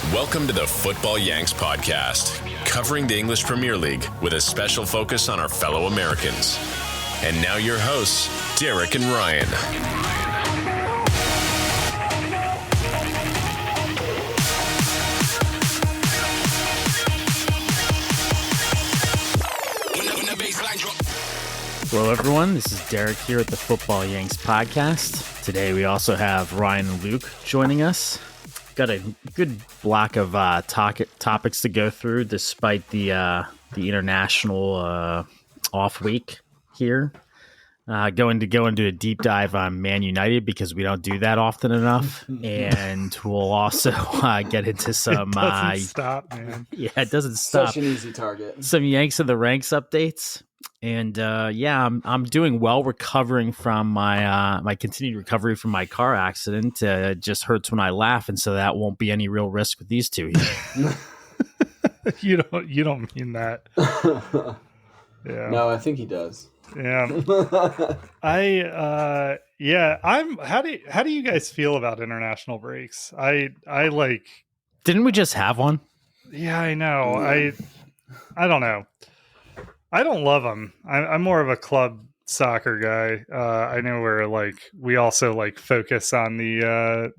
Welcome to the Football Yanks podcast, covering the English Premier League with a special focus on our fellow Americans. And now your hosts, Derek and Ryan. Hello, everyone. This is Derek here at the Football Yanks podcast. Today, we also have Ryan and Luke joining us. Got a good block of topics to go through, despite the international off week here. Going to go into a deep dive on Man United because we don't do that often enough, and we'll also get into some. It doesn't stop, man. Yeah, it doesn't stop. Such an easy target. Some Yanks of the Ranks updates. And I'm doing well, recovering from my continued recovery from my car accident. It just hurts when I laugh, and so that won't be any real risk with these two here. You don't mean that. Yeah. No, I think he does. Yeah. How do you guys feel about international breaks? I like. Didn't we just have one? Yeah, I know. I don't know. I don't love them. I'm more of a club soccer guy. I know we also focus on the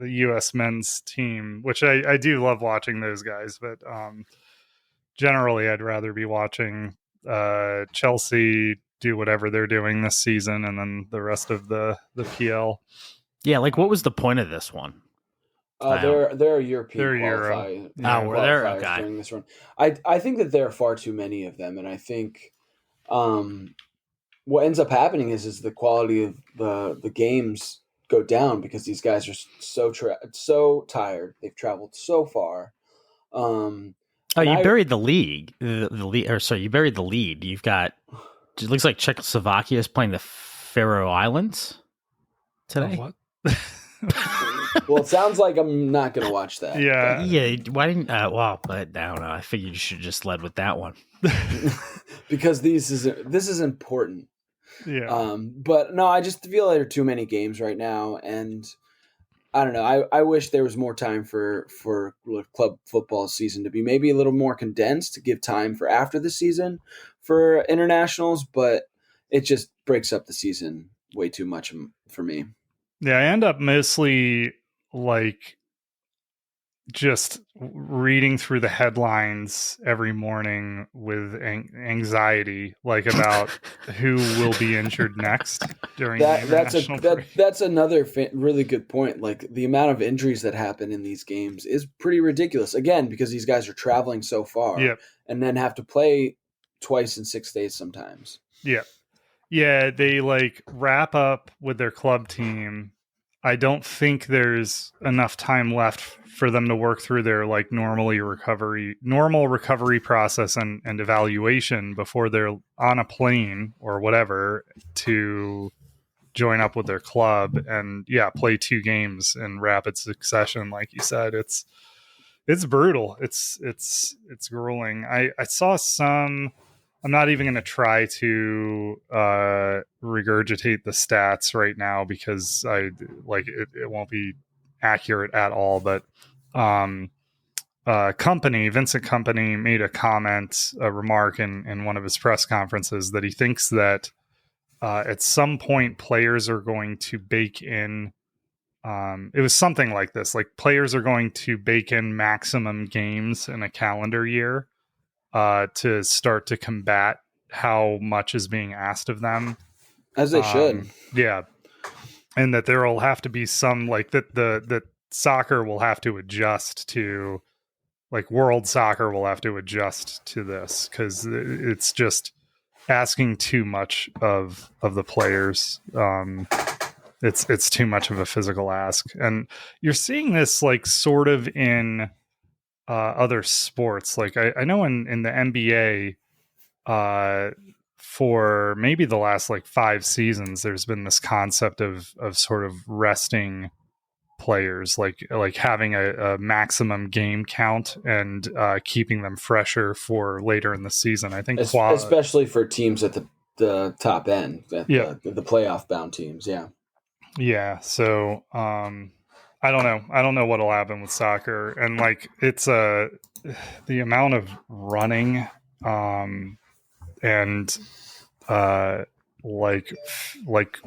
U.S. men's team, which I do love watching those guys. But generally, I'd rather be watching Chelsea do whatever they're doing this season, and then the rest of the PL. Yeah, what was the point of this one? They're European qualifiers. They're okay. During this run. I think that there are far too many of them, and I think what ends up happening is the quality of the games go down because these guys are so tired. They've traveled so far. You buried the league. You buried the lead. You've got. It looks like Czechoslovakia is playing the Faroe Islands today. What? Well, it sounds like I'm not going to watch that. Yeah. Yeah. Why didn't? But I don't know. I figured you should have just led with that one. Because this is important. Yeah. But no, I just feel like there are too many games right now, and I don't know. I wish there was more time for club football season to be maybe a little more condensed to give time for after the season for internationals, but it just breaks up the season way too much for me. Yeah, I end up mostly just reading through the headlines every morning with anxiety, about who will be injured next during the international break. That's another really good point. The amount of injuries that happen in these games is pretty ridiculous. Again, because these guys are traveling so far, yep, and then have to play twice in 6 days sometimes. Yeah. Yeah, they wrap up with their club team. I don't think there's enough time left for them to work through their normal recovery process and evaluation before they're on a plane or whatever to join up with their club and play 2 games in rapid succession. Like you said, it's brutal. It's grueling. I saw some. I'm not even going to try to regurgitate the stats right now because it won't be accurate at all. But Vincent Kompany made a remark in one of his press conferences that he thinks that at some point players are going to bake in. It was something like this: players are going to bake in maximum games in a calendar year. To start to combat how much is being asked of them. As they should. Yeah. And that there will have to be some, that soccer will have to adjust to, world soccer will have to adjust to this, because it's just asking too much of the players. It's too much of a physical ask. And you're seeing this, sort of in... other sports. I know in the NBA for maybe the last 5 seasons there's been this concept of sort of resting players, having a maximum game count and keeping them fresher for later in the season. I think especially for teams at the top end, the playoff bound teams. Yeah. So I don't know. I don't know what'll happen with soccer, and like it's the amount of running, and like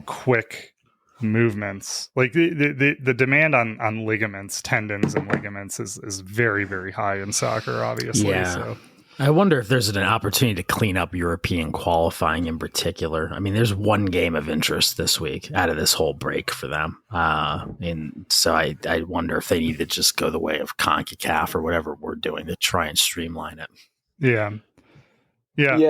quick movements, like the demand on ligaments, tendons, and ligaments is very, very high in soccer, obviously. Yeah. So I wonder if there's an opportunity to clean up European qualifying in particular. I mean, there's one game of interest this week out of this whole break for them. And so I wonder if they need to just go the way of CONCACAF or whatever we're doing to try and streamline it. yeah.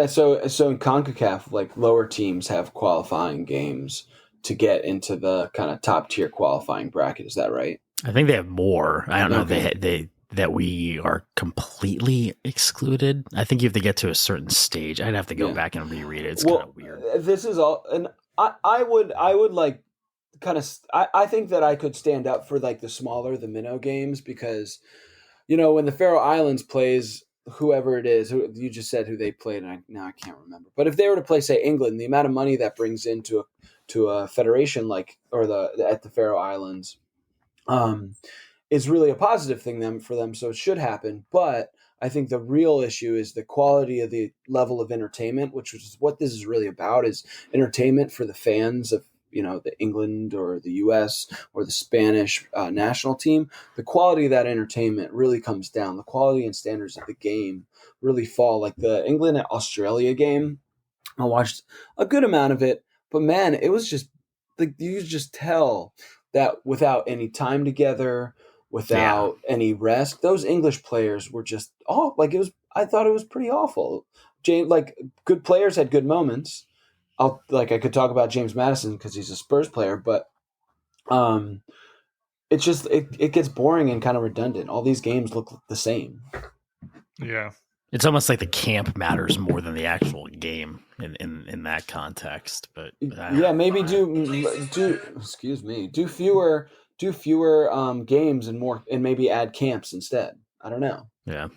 So in CONCACAF, like lower teams have qualifying games to get into the kind of top tier qualifying bracket. Is that right? I think they have more. I don't know. Okay. That we are completely excluded. I think you have to get to a certain stage. I'd have to go back and reread it. It's kind of weird. This is all, and I would like kind of. I think that I could stand up for like the minnow games because, when the Faroe Islands plays whoever it is, who you just said who they played, and I can't remember. But if they were to play, say, England, the amount of money that brings into a federation at the Faroe Islands, is really a positive thing for them. So it should happen. But I think the real issue is the quality of the level of entertainment, which is what this is really about, is entertainment for the fans of, the England or the US or the Spanish national team. The quality of that entertainment really comes down. The quality and standards of the game really fall. Like the England-Australia game, I watched a good amount of it, but man, it was just like, you could just tell that without any time together, without any rest, those English players were just I thought it was pretty awful. Good players had good moments. I could talk about James Maddison because he's a Spurs player, but it's just it gets boring and kind of redundant. All these games look the same. Yeah. It's almost like the camp matters more than the actual game in that context. But maybe do fewer games and more, and maybe add camps instead. I don't know. Yeah.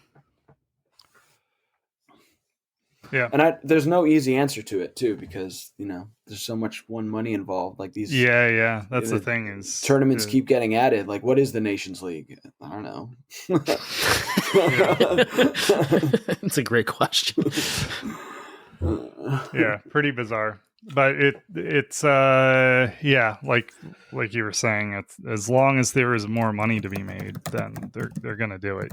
Yeah. And there's no easy answer to it too, because there's so much money involved. Like these. Yeah. That's the thing is tournaments keep getting added. Like, what is the Nations League? I don't know. It's a great question. Yeah, pretty bizarre. But it's like you were saying, it's as long as there is more money to be made, then they're gonna do it,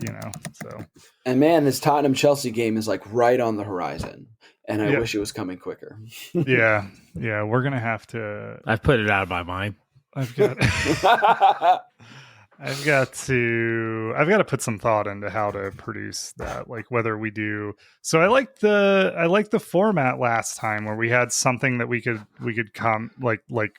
So, and man, this Tottenham-Chelsea game is like right on the horizon, and I wish it was coming quicker. yeah, we're gonna have to. I've put it out of my mind. I've got to put some thought into how to produce that, like whether we do. So I liked the format last time where we had something that we could come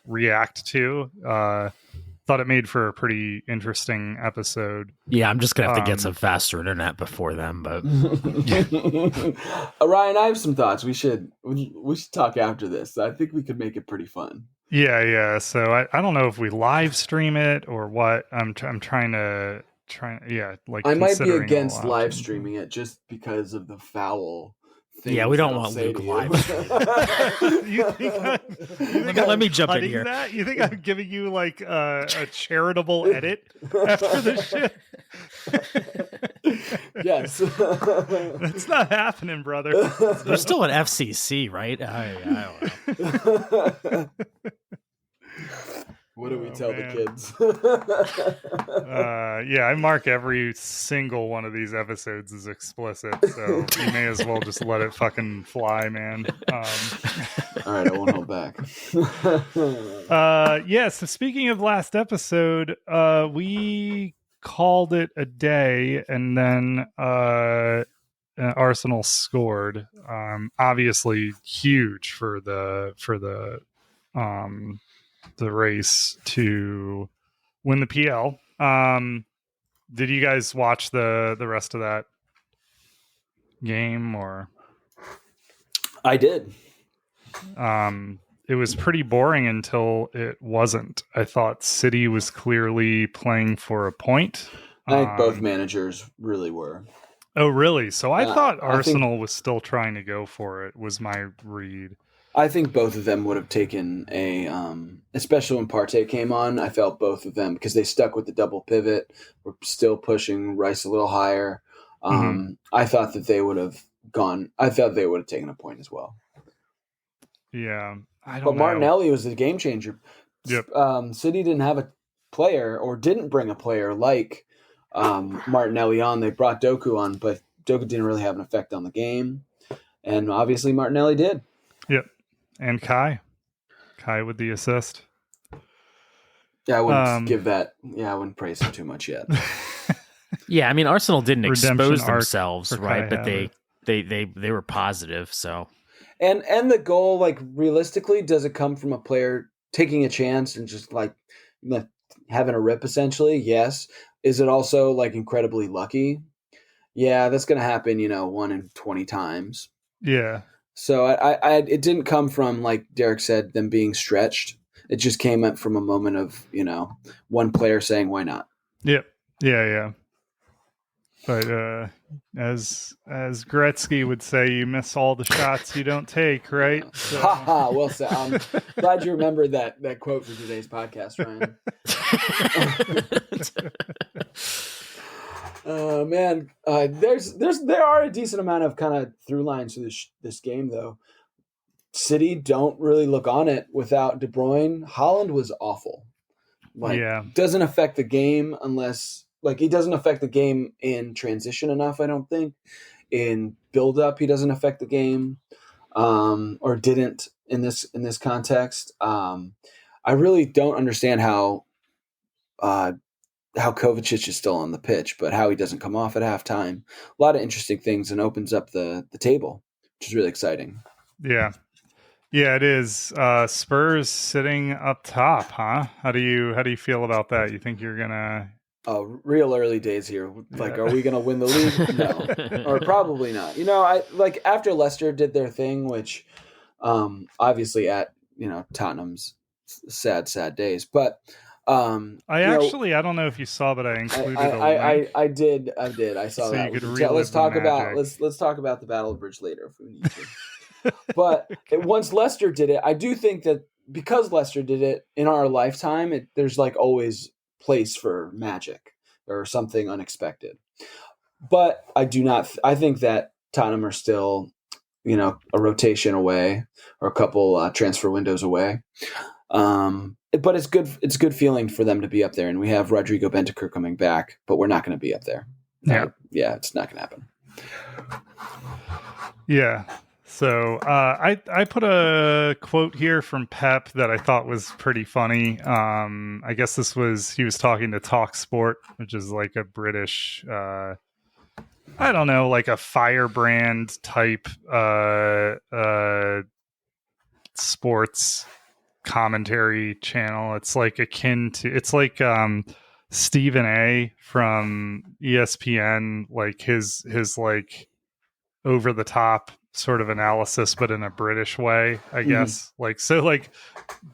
react to. Thought it made for a pretty interesting episode. Yeah, I'm just gonna have to get some faster internet before then. But Ryan, I have some thoughts. We should talk after this. I think we could make it pretty fun. Yeah. So I don't know if we live stream it or what. I'm trying to I might be against live streaming it just because of the foul things. Yeah, we don't want Luke live. Let me jump in here. That? You think I'm giving you like a charitable edit after the shit? Yes. That's not happening, brother. There's still an FCC, right? I don't know. What do we tell the kids? I mark every single one of these episodes as explicit, so you may as well just let it fucking fly, man. All right, I won't hold back. So speaking of last episode, we called it a day, and then Arsenal scored. Obviously huge for the race to win the PL. Did you guys watch the rest of that game, or? I did. It was pretty boring until it wasn't. I thought City was clearly playing for a point. I think both managers really were. Oh, really? So I thought Arsenal was still trying to go for it, was my read. I think both of them would have taken a, especially when Partey came on. I felt both of them because they stuck with the double pivot. We're still pushing Rice a little higher. I thought that they would have gone. I thought they would have taken a point as well. Yeah, I don't But know. Martinelli was the game changer. Yep. City didn't have a player or didn't bring a player like Martinelli on. They brought Doku on, but Doku didn't really have an effect on the game. And obviously Martinelli did. Yep. And Kai with the assist. Yeah, I wouldn't give that. Yeah, I wouldn't praise him too much yet. Yeah, I mean, Arsenal didn't Redemption expose arc themselves, for right? Kai But they were positive. So And the goal, like realistically, does it come from a player taking a chance and just like having a rip essentially? Yes. Is it also like incredibly lucky? Yeah, that's going to happen, 1 in 20 times. Yeah. So it didn't come from, like Derek said, them being stretched. It just came up from a moment of, one player saying, why not? Yep. Yeah. But as Gretzky would say, you miss all the shots you don't take, right? So. Well said. I'm glad you remembered that quote for today's podcast, Ryan. Man, there are a decent amount of kind of through lines to this game, though. City don't really look on it without De Bruyne. Haaland was awful. Doesn't affect the game unless he doesn't affect the game in transition enough. I don't think in build up he doesn't affect the game, or didn't in this context. I really don't understand how Kovacic is still on the pitch, but how he doesn't come off at halftime. A lot of interesting things, and opens up the table, which is really exciting. Yeah, it is. Spurs sitting up top, huh? How do you feel about that? You think you're gonna? Oh, real early days here. Like, are we gonna win the league? No, or probably not. I like after Leicester did their thing, which, obviously at Tottenham's sad days, but. I don't know if you saw, but I included a link. I did. I saw that. You could let's talk about let's talk about the Battle of Bridge later if we need to. But once Leicester did it, I do think that because Leicester did it in our lifetime, there's like always place for magic or something unexpected. But I do not. I think that Tottenham are still, a rotation away or a couple transfer windows away. But it's good. It's good feeling for them to be up there, and we have Rodrigo Bentancur coming back, but we're not going to be up there. It's not going to happen. Yeah. So I put a quote here from Pep that I thought was pretty funny. I guess he was talking to Talk Sport, which is like a British, I don't know, like a firebrand type sports commentary channel. It's like Stephen A from ESPN, like his like over the top sort of analysis, but in a British way, I guess. Like, so like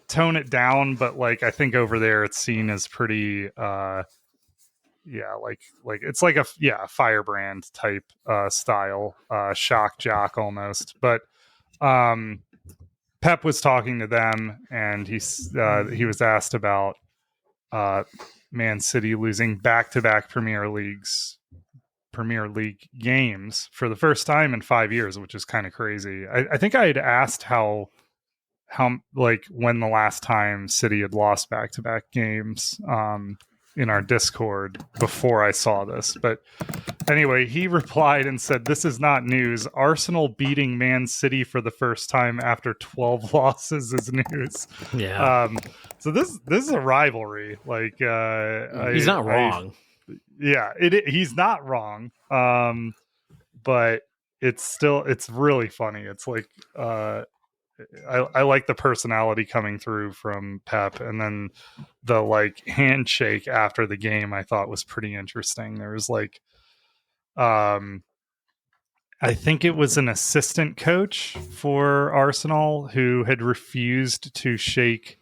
tone it down, but like I think over there it's seen as pretty like it's like a firebrand type style, shock jock almost. But Pep was talking to them, and he was asked about Man City losing back-to-back Premier League games for the first time in 5 years, which is kind of crazy. I think I had asked how like when the last time City had lost back-to-back games in our Discord before I saw this. But anyway, he replied and said, "This is not news. Arsenal beating Man City for the first time after 12 losses is news." Yeah. So this is a rivalry. Like he's not wrong. He's not wrong. But it's really funny. It's like I like the personality coming through from Pep, and then the like handshake after the game I thought was pretty interesting. There was like I think it was an assistant coach for Arsenal who had refused to shake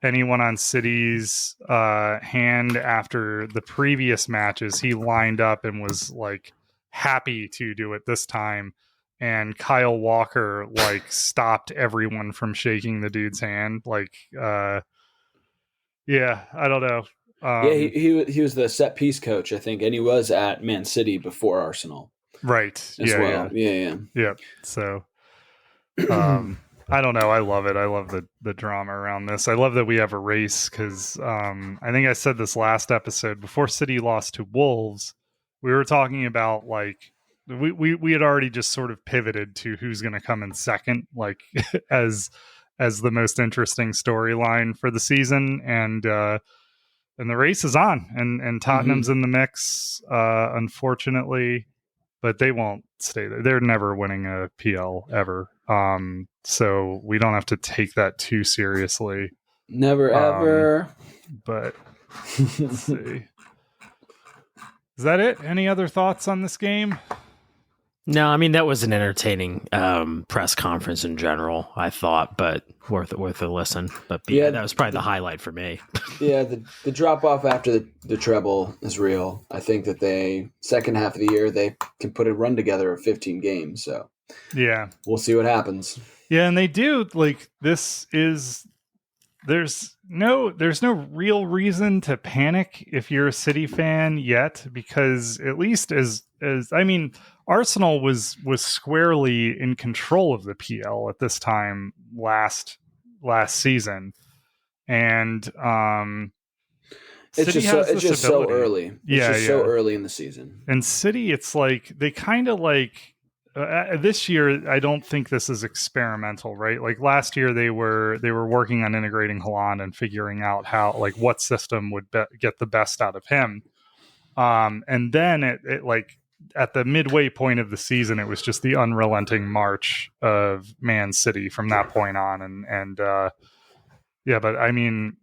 anyone on City's hand after the previous matches. He lined up and was like happy to do it this time. and Kyle Walker like stopped everyone from shaking the dude's hand. Like, yeah, I don't know. Yeah, he was the set piece coach, I think, and he was at Man City before Arsenal, right? as Yeah, well. yeah. So, I don't know. I love it. I love the drama around this. I love that we have a race because I think I said this last episode before City lost to Wolves. We were talking about like we had already just sort of pivoted to who's going to come in second, like as the most interesting storyline for the season, and the race is on, and Tottenham's in the mix, unfortunately, but they won't stay there. They're never winning a PL ever. So we don't have to take that too seriously. Never ever. But let's see. Is that it? Any other thoughts on this game? No, I mean, that was an entertaining press conference in general, I thought, but worth a listen. But yeah, that was probably the highlight for me. Yeah, the drop off after the treble is real. I think that they second half of the year they can put a run together of 15 games. So yeah, we'll see what happens. Yeah, and they do. Like, this is there's no real reason to panic if you're a City fan yet, because at least as I mean, Arsenal was squarely in control of the PL at this time last season, and it's just so early. So early in the season. And City, it's like they kind of like this year. I don't think this is experimental, right? Like last year, they were working on integrating Haaland and figuring out how, like, what system would get the best out of him. And then it like at the midway point of the season, it was just the unrelenting march of Man City from that point on. And yeah, but I mean,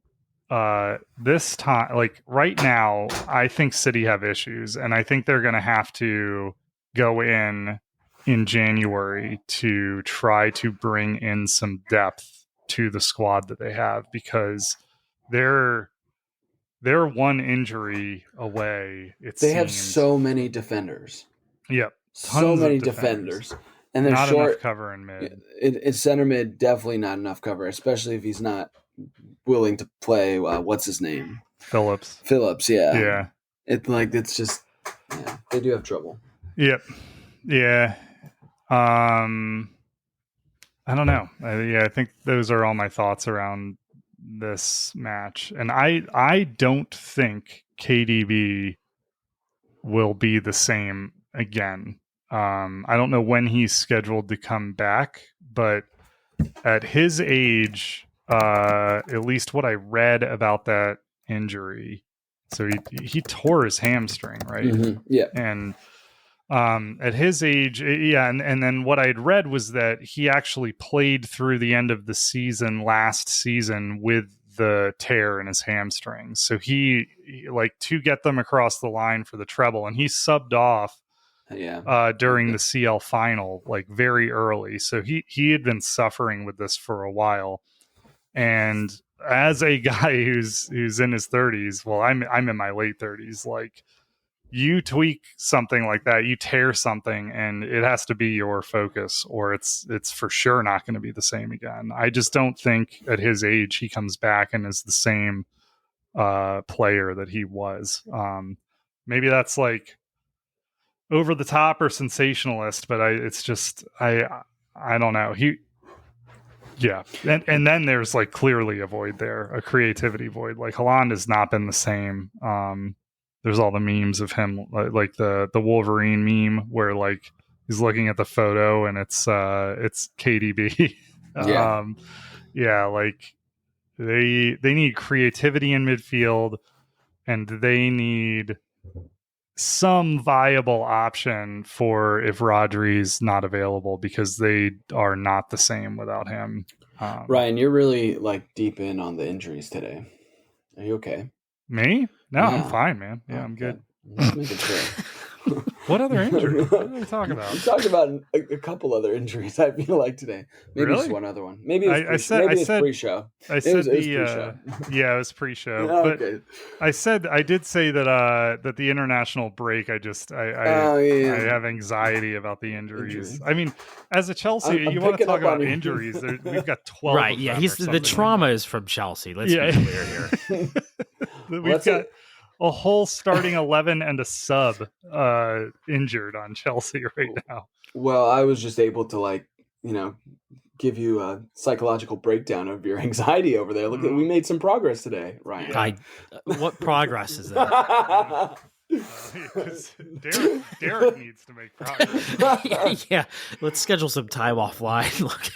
this time, like right now, I think City have issues, and I think they're going to have to go in January to try to bring in some depth to the squad that they have, because they're one injury away. They have so many defenders. Yep. So many defenders. And they're not short enough cover in mid. It's center mid, definitely not enough cover, especially if he's not willing to play. What's his name? Phillips, yeah. Yeah. It's just, yeah, they do have trouble. Yep. Yeah. I don't know. I think those are all my thoughts around this match. And I don't think KDB will be the same again. I don't know when he's scheduled to come back, but at his age, at least what I read about that injury, so he tore his hamstring, right? Mm-hmm. Yeah. And at his age, yeah, and then what I'd read was that he actually played through the end of the season last season with the tear in his hamstrings. So he like to get them across the line for the treble, and he subbed off during the CL final, like very early. So he had been suffering with this for a while. And as a guy who's in his 30s, well, I'm in my late 30s, like, you tweak something like that, you tear something, and it has to be your focus, or it's for sure not going to be the same again. I just don't think at his age he comes back and is the same player that he was. Maybe that's like over the top or sensationalist, but I don't know. And then there's like clearly a void there, a creativity void. Like Haaland has not been the same. There's all the memes of him, like the Wolverine meme where like he's looking at the photo and it's KDB. Like they need creativity in midfield, and they need some viable option for if Rodri's not available, because they are not the same without him. Ryan, you're really like deep in on the injuries today. Are you okay? Me? No, yeah. I'm fine, man. Yeah, I'm good. Just making sure. What other injury? What are we talking about? We talked about a couple other injuries, I feel like, today. Maybe Really? just one other one. Maybe it was pre-show. I said yeah, it was pre-show. Okay. But I did say that the international break, I have anxiety about the injuries. I mean, as a Chelsea, you want to talk about injuries? We've got 12. Right? Yeah, the trauma is from Chelsea. Let's be clear here. We've got a whole starting 11 and a sub injured on Chelsea right now. Well, I was just able to give you a psychological breakdown of your anxiety over there. Look, we made some progress today, Ryan. What progress is that? Derek needs to make progress. Yeah, let's schedule some time offline. Look,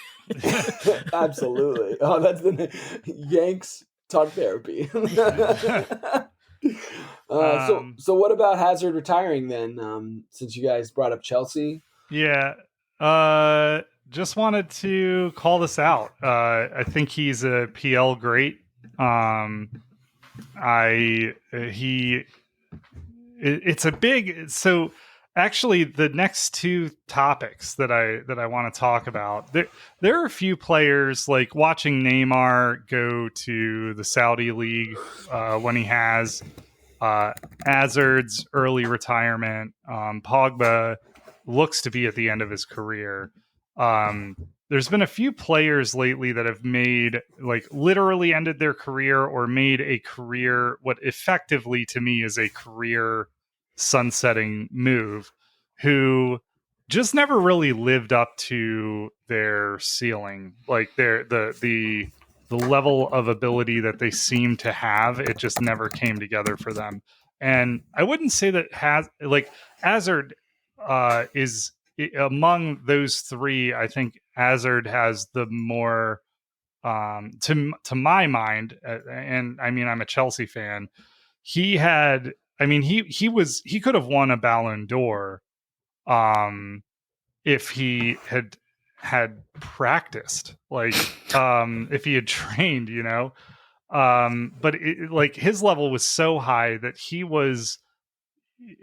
absolutely. Oh, that's the Yanks talk therapy. So what about Hazard retiring then? Since you guys brought up Chelsea, just wanted to call this out. I think he's a PL great. It's a big. So actually, the next two topics that I want to talk about, there are a few players like watching Neymar go to the Saudi league when he has. Hazard's early retirement. Pogba looks to be at the end of his career. There's been a few players lately that have made literally ended their career or made a career, what effectively to me is a career sunsetting move, who just never really lived up to their ceiling. Like the level of ability that they seem to have, it just never came together for them. And I wouldn't say that Hazard is among those three. I think Hazard has the more, to my mind, and I mean, I'm a Chelsea fan. He could have won a Ballon d'Or, if he had practiced, if he had trained, but his level was so high that he was,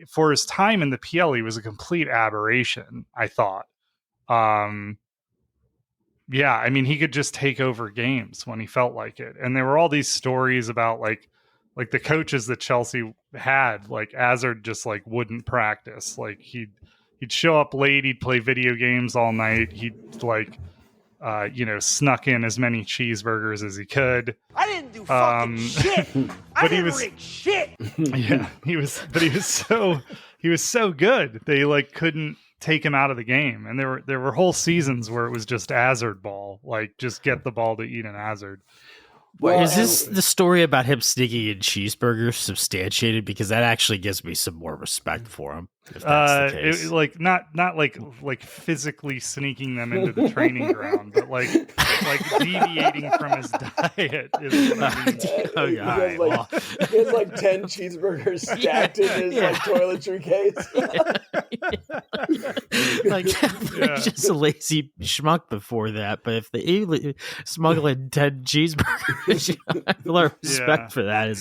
for his time in the PL, he was a complete aberration, I thought. He could just take over games when he felt like it. And there were all these stories about the coaches that Chelsea had, Hazard just wouldn't practice. He'd show up late, he'd play video games all night. He'd snuck in as many cheeseburgers as he could. I didn't do fucking shit. I didn't rig shit. Yeah, he was so good. They couldn't take him out of the game. And there were whole seasons where it was just Hazard ball, just get the ball to Eden Hazard. Well, is this the story about him sneaking in cheeseburgers substantiated? Because that actually gives me some more respect for him. If that's the case. Not physically sneaking them into the training ground, but deviating from his diet is what I mean. He has 10 cheeseburgers stacked in his toiletry case. Just a lazy schmuck before that. But if they smuggle in 10 cheeseburgers, I have a lot of respect for that.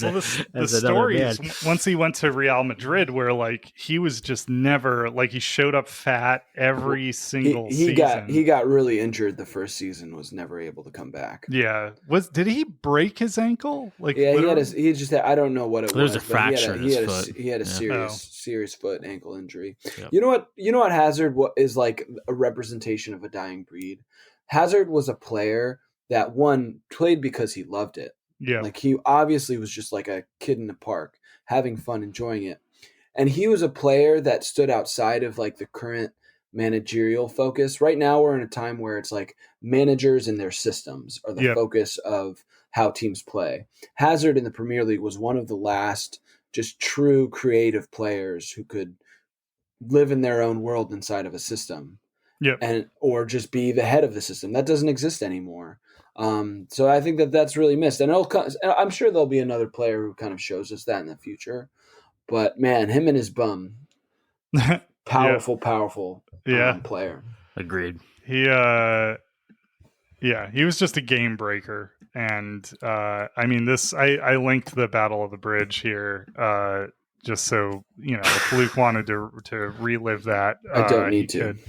The story is once he went to Real Madrid, where he was just never, he showed up fat every single season. He got really injured the first season, was never able to come back. Yeah. Did he break his ankle? I don't know what it was. There was a fracture in his foot. He had a serious foot ankle injury. Yep. You know what Hazard is like a representation of a dying breed. Hazard was a player that played because he loved it. Yeah. He obviously was just like a kid in the park, having fun, enjoying it. And he was a player that stood outside of the current managerial focus. Right now we're in a time where it's managers and their systems are the focus of how teams play. Hazard in the Premier League was one of the last just true creative players who could live in their own world inside of a system. Or just be the head of the system. That doesn't exist anymore. So I think that's really missed. And I'm sure there'll be another player who kind of shows us that in the future. But man, him and his bum, powerful player. Agreed. He was just a game breaker. And I linked the Battle of the Bridge here. just so if Luke wanted to relive that, I don't need to. could.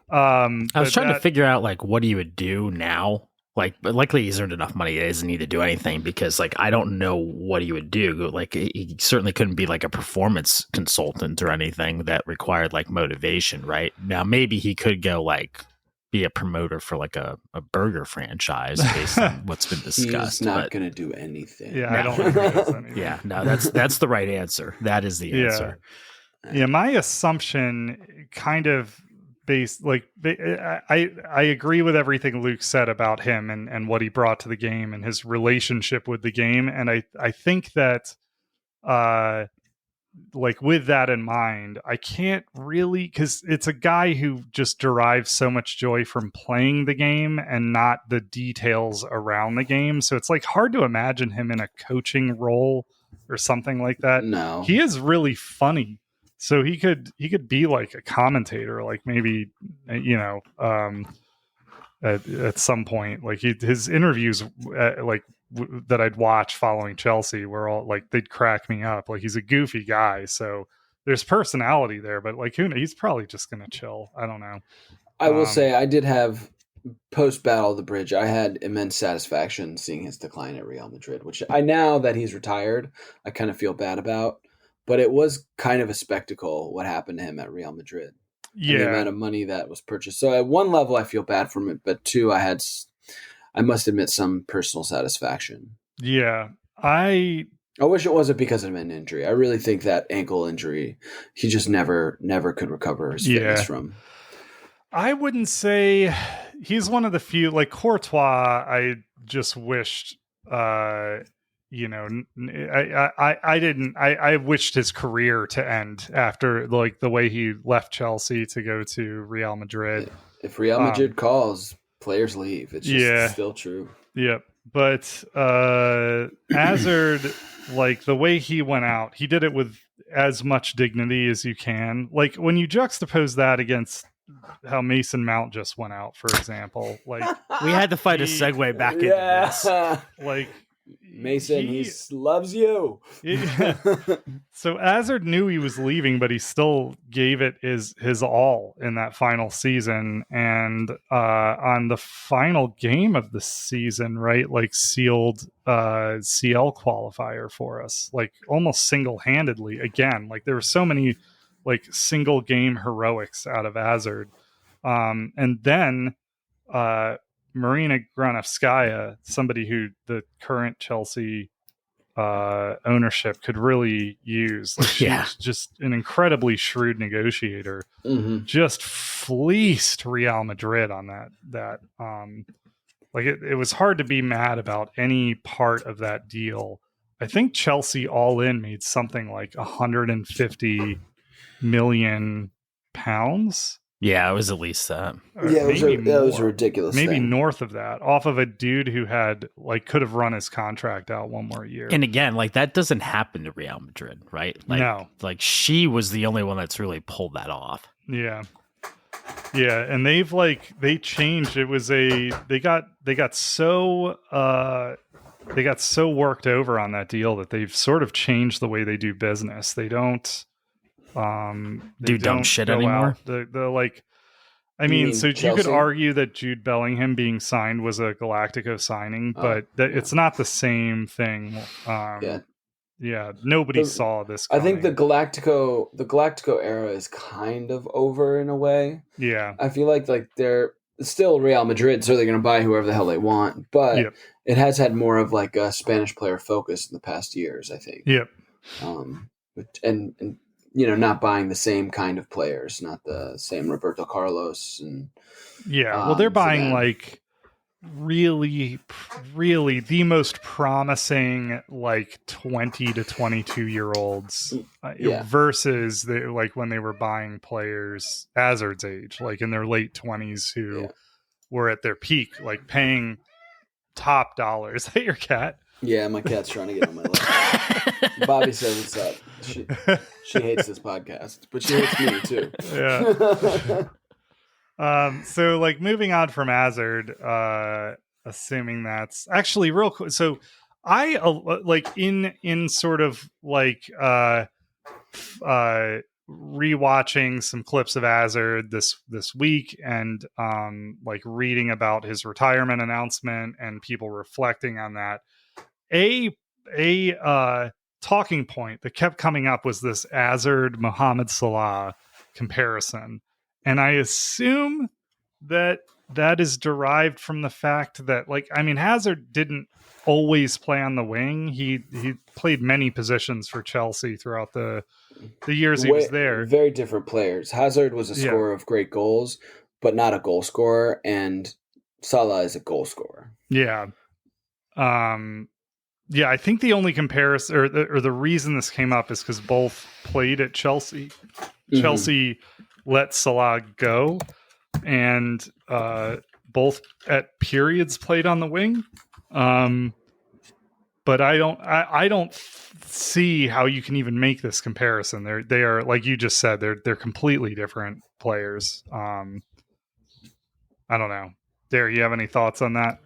I was trying to figure out like what he would do now. Like, but luckily he's earned enough money; he doesn't need to do anything because, like, I don't know what he would do. Like, he certainly couldn't be like a performance consultant or anything that required like motivation, right? Now, maybe he could go like be a promoter for like a burger franchise based on what's been discussed. He's not going to do anything. Yeah, No. I don't think he does anything. Yeah, no, that's the right answer. That is the answer. Yeah, my assumption kind of based like I agree with everything Luke said about him and what he brought to the game and his relationship with the game, and I think that like with that in mind, I can't really, because it's a guy who just derives so much joy from playing the game and not the details around the game. So it's like hard to imagine him in a coaching role or something like that. No, he is really funny. So he could be like a commentator, like maybe, at some point, like his interviews, that I'd watch following Chelsea were all like, they'd crack me up. Like, he's a goofy guy. So there's personality there, but like, he's probably just going to chill. I don't know. I will say I did have post Battle of the Bridge. I had immense satisfaction seeing his decline at Real Madrid, which now that he's retired, I kind of feel bad about. But it was kind of a spectacle what happened to him at Real Madrid. Yeah. And the amount of money that was purchased. So at one level, I feel bad for him, but two, I must admit some personal satisfaction. Yeah. I wish it wasn't because of an injury. I really think that ankle injury, he just never could recover his fitness from. I wouldn't say he's one of the few, like Courtois, I just wished, I wished his career to end after like the way he left Chelsea to go to Real Madrid. If Real Madrid calls, players leave. It's just still true. Yep. But Hazard, like the way he went out, he did it with as much dignity as you can. Like when you juxtapose that against how Mason Mount just went out, for example, like we had to fight a segue back into this. Like Mason, he loves you. Yeah. So Hazard knew he was leaving, but he still gave it his all in that final season. And on the final game of the season, right, like sealed CL qualifier for us, like almost single-handedly again. Like there were so many like single game heroics out of Hazard. And then Marina Granovskaya, somebody who the current Chelsea ownership could really use. Like she's just an incredibly shrewd negotiator. Mm-hmm. Just fleeced Real Madrid on that. Like it was hard to be mad about any part of that deal. I think Chelsea all in made something like 150 million pounds. Yeah, it was at least that. Yeah, it was a ridiculous maybe thing. North of that, off of a dude who had like could have run his contract out one more year. And again, like that doesn't happen to Real Madrid, right? Like, no, like she was the only one that's really pulled that off. Yeah, and they changed. It was they got so worked over on that deal that they've sort of changed the way they do business. They don't. Do dumb shit anymore. The like, I mean, so Chelsea? you could argue that Jude Bellingham being signed was a Galactico signing, but it's not the same thing. Nobody saw this coming. I think the Galactico era is kind of over in a way. Yeah, I feel like they're still Real Madrid, so they're going to buy whoever the hell they want, but it has had more of like a Spanish player focus in the past years, I think. Yep. And not buying the same kind of players, not the same Roberto Carlos and well, they're buying like really, really the most promising like 20 to 22 year olds versus like when they were buying players Hazard's age, like in their late 20s who were at their peak, like paying top dollars. Is that your cat? Yeah, my cat's trying to get on my leg. Bobby says what's up. She hates this podcast, but she hates me too. Yeah. So like moving on from Hazard, assuming that's actually real quick. So I like in sort of like rewatching some clips of Hazard this week, and like reading about his retirement announcement and people reflecting on that. A talking point that kept coming up was this Hazard Mohammed Salah comparison, and I assume that is derived from the fact that, like, I mean, Hazard didn't always play on the wing. He played many positions for Chelsea throughout the years he was there. Very different players. Hazard was a scorer of great goals, but not a goal scorer, and Salah is a goal scorer. Yeah. Yeah, I think the only comparison or the reason this came up is because both played at Chelsea. Mm-hmm. Chelsea let Salah go, and both at periods played on the wing. But I don't see how you can even make this comparison. They are, like you just said, they're completely different players. I don't know. Derek, you have any thoughts on that?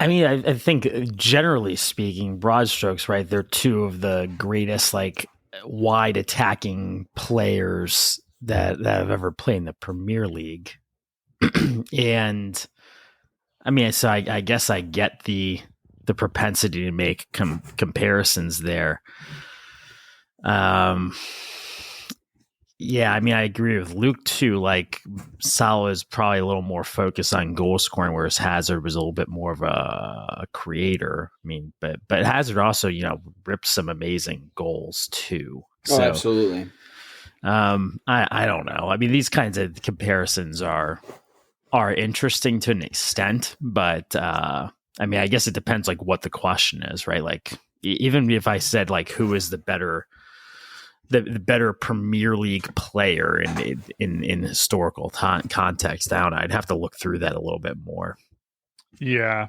I mean, I think generally speaking, broad strokes, right? They're two of the greatest, like, wide attacking players that have ever played in the Premier League. And I mean, so I guess I get the propensity to make comparisons there. Yeah, I mean, I agree with Luke too. Like, Salah is probably a little more focused on goal scoring, whereas Hazard was a little bit more of a creator. I mean, but Hazard also, you know, ripped some amazing goals too. So, absolutely. I don't know. I mean, these kinds of comparisons are interesting to an extent, but I mean, I guess it depends, like, what the question is, right? Like, even if I said, like, who is the better Premier League player in historical context, I'd have to look through that a little bit more. Yeah.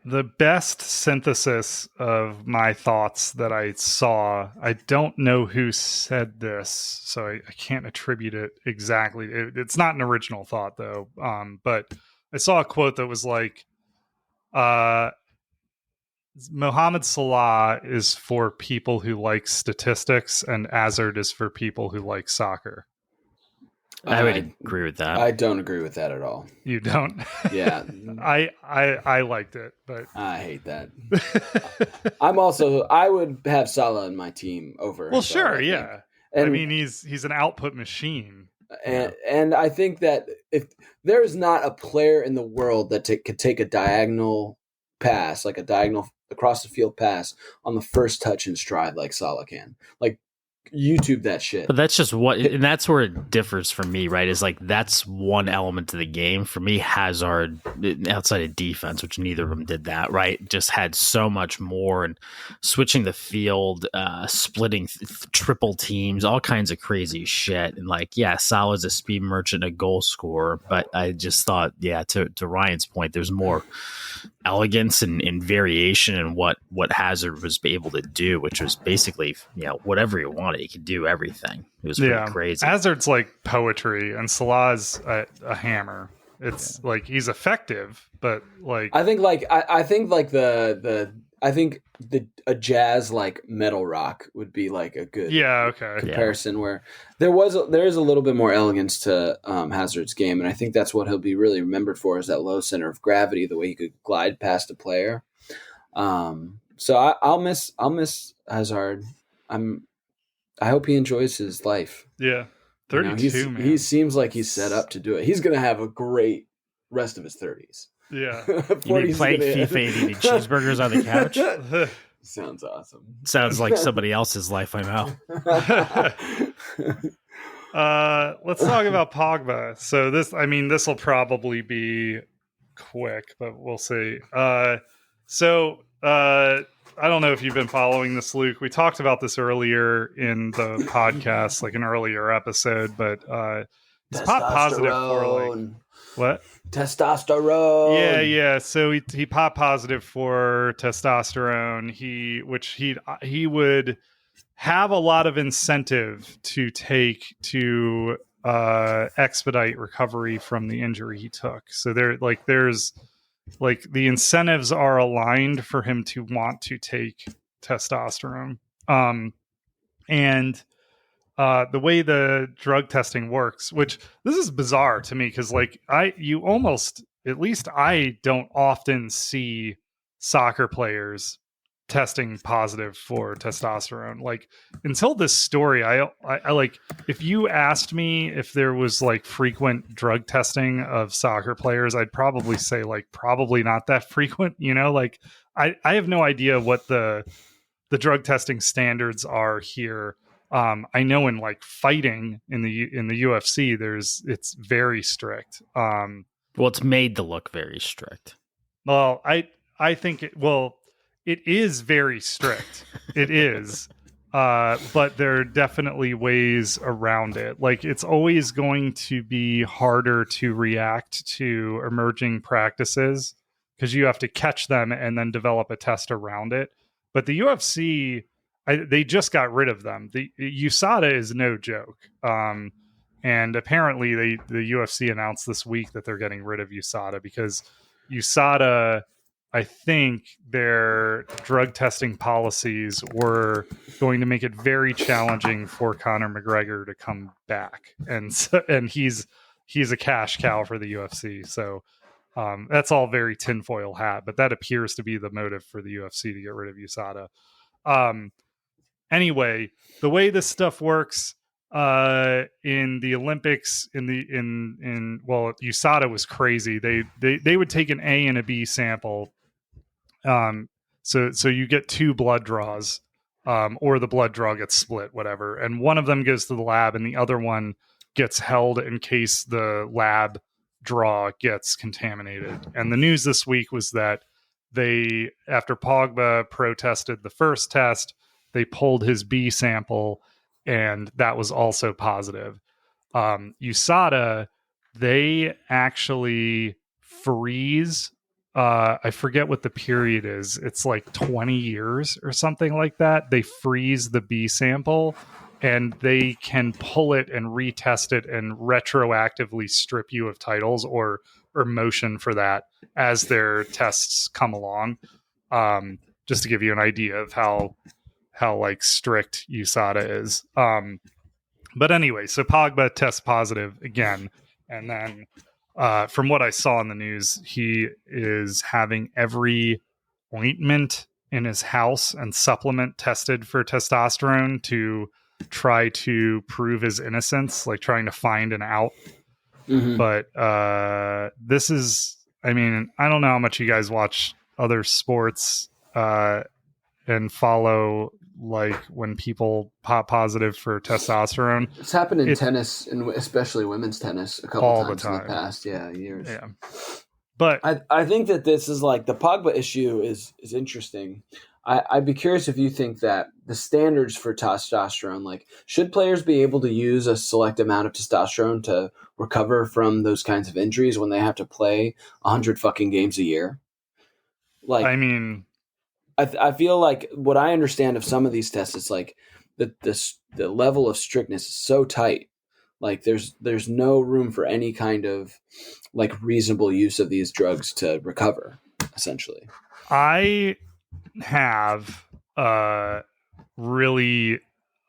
The best synthesis of my thoughts that I saw, I don't know who said this, so I can't attribute it exactly. It's not an original thought, though. But I saw a quote that was like, Mohammed Salah is for people who like statistics, and Hazard is for people who like soccer. I would agree with that. I don't agree with that at all. You don't? Yeah. I liked it, but I hate that. I would have Salah in my team over. Well, sure, yeah. And, I mean, he's an output machine. And I think that if there's not a player in the world that could take a diagonal pass, like a diagonal across the field pass on the first touch and stride like Salah can. Like, YouTube that shit. But that's just and that's where it differs for me, right? Is like, that's one element of the game. For me, Hazard, outside of defense, which neither of them did that, right? Just had so much more, and switching the field, splitting triple teams, all kinds of crazy shit. And like, yeah, Salah's a speed merchant, a goal scorer, but I just thought, yeah, to Ryan's point, there's more elegance and variation in what Hazard was able to do, which was basically, you know, whatever he wanted, he could do everything. It was pretty crazy. Hazard's like poetry, and Salah's a hammer. It's like, he's effective, but like, I think a jazz like metal rock would be like a good comparison, where there is a little bit more elegance to Hazard's game, and I think that's what he'll be really remembered for, is that low center of gravity, the way he could glide past a player. So I'll miss Hazard. I hope he enjoys his life. Yeah, 32, man. He seems like he's set up to do it. He's gonna have a great rest of his 30s. Yeah. You mean playing FIFA and eating cheeseburgers on the couch? Sounds awesome. Sounds like somebody else's life I know. Let's talk about Pogba. So this will probably be quick, but we'll see. I don't know if you've been following this, Luke. We talked about this earlier in the podcast, like an earlier episode, but he's popped positive for like, what? Testosterone. Yeah. So he popped positive for testosterone. He would have a lot of incentive to take to expedite recovery from the injury he took. So there's the incentives are aligned for him to want to take testosterone. And the way the drug testing works, which this is bizarre to me because like at least I don't often see soccer players testing positive for testosterone. Like until this story, I like, if you asked me if there was like frequent drug testing of soccer players, I'd probably say like probably not that frequent, like I have no idea what the drug testing standards are here. I know in like fighting in the UFC, it's very strict. Well, it's made to look very strict. Well, I think it is very strict. It is. But there are definitely ways around it. Like it's always going to be harder to react to emerging practices because you have to catch them and then develop a test around it. But the UFC, they just got rid of them. The USADA is no joke. And apparently the UFC announced this week that they're getting rid of USADA because USADA, I think their drug testing policies were going to make it very challenging for Conor McGregor to come back. And he's a cash cow for the UFC. So that's all very tinfoil hat, but that appears to be the motive for the UFC to get rid of USADA. Anyway, the way this stuff works in the Olympics, USADA was crazy. They would take an A and a B sample. So you get two blood draws, or the blood draw gets split, whatever. And one of them goes to the lab and the other one gets held in case the lab draw gets contaminated. And the news this week was that after Pogba protested the first test, they pulled his B sample and that was also positive. USADA, they actually freeze. I forget what the period is. It's like 20 years or something like that. They freeze the B sample and they can pull it and retest it and retroactively strip you of titles or motion for that as their tests come along. Just to give you an idea of how like strict USADA is. But anyway, so Pogba tests positive again. And then from what I saw in the news, he is having every ointment in his house and supplement tested for testosterone to try to prove his innocence, like trying to find an out. Mm-hmm. But this is, I mean, I don't know how much you guys watch other sports and follow like when people pop positive for testosterone. It's happened in tennis, and especially women's tennis, a couple times in the past years. Yeah. But I think that this is like the Pogba issue is interesting. I'd be curious if you think that the standards for testosterone, like should players be able to use a select amount of testosterone to recover from those kinds of injuries when they have to play 100 fucking games a year? Like, I mean, I feel like what I understand of some of these tests, it's like the level of strictness is so tight. Like there's no room for any kind of like reasonable use of these drugs to recover, essentially. I have really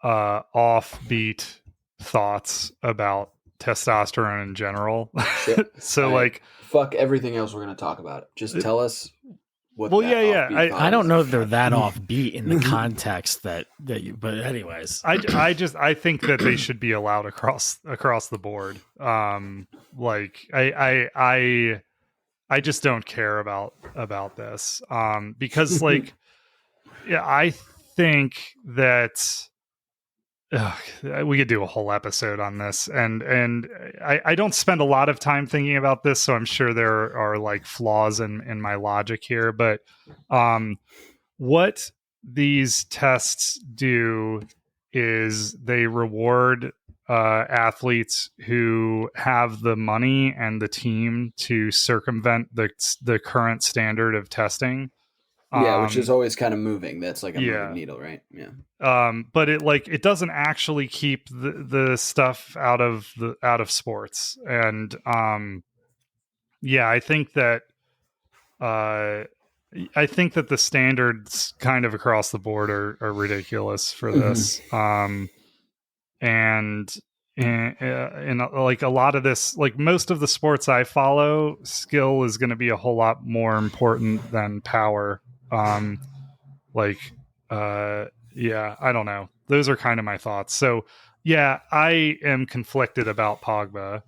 offbeat thoughts about testosterone in general. So like fuck everything else we're going to talk about. Just tell us. I don't know if they're that offbeat in the context that you, but anyways, I think that they should be allowed across the board. Like I just don't care about this. Because like, yeah, I think that we could do a whole episode on this, and I don't spend a lot of time thinking about this, so I'm sure there are like flaws in my logic here. But what these tests do is they reward athletes who have the money and the team to circumvent the current standard of testing. Yeah, which is always kind of moving. That's like a moving needle, right? Yeah. But it doesn't actually keep the stuff out of sports. And I think that I think that the standards kind of across the board are ridiculous for this. And in like a lot of this, like most of the sports I follow, skill is going to be a whole lot more important than power. Yeah, I don't know. Those are kind of my thoughts. So yeah, I am conflicted about Pogba.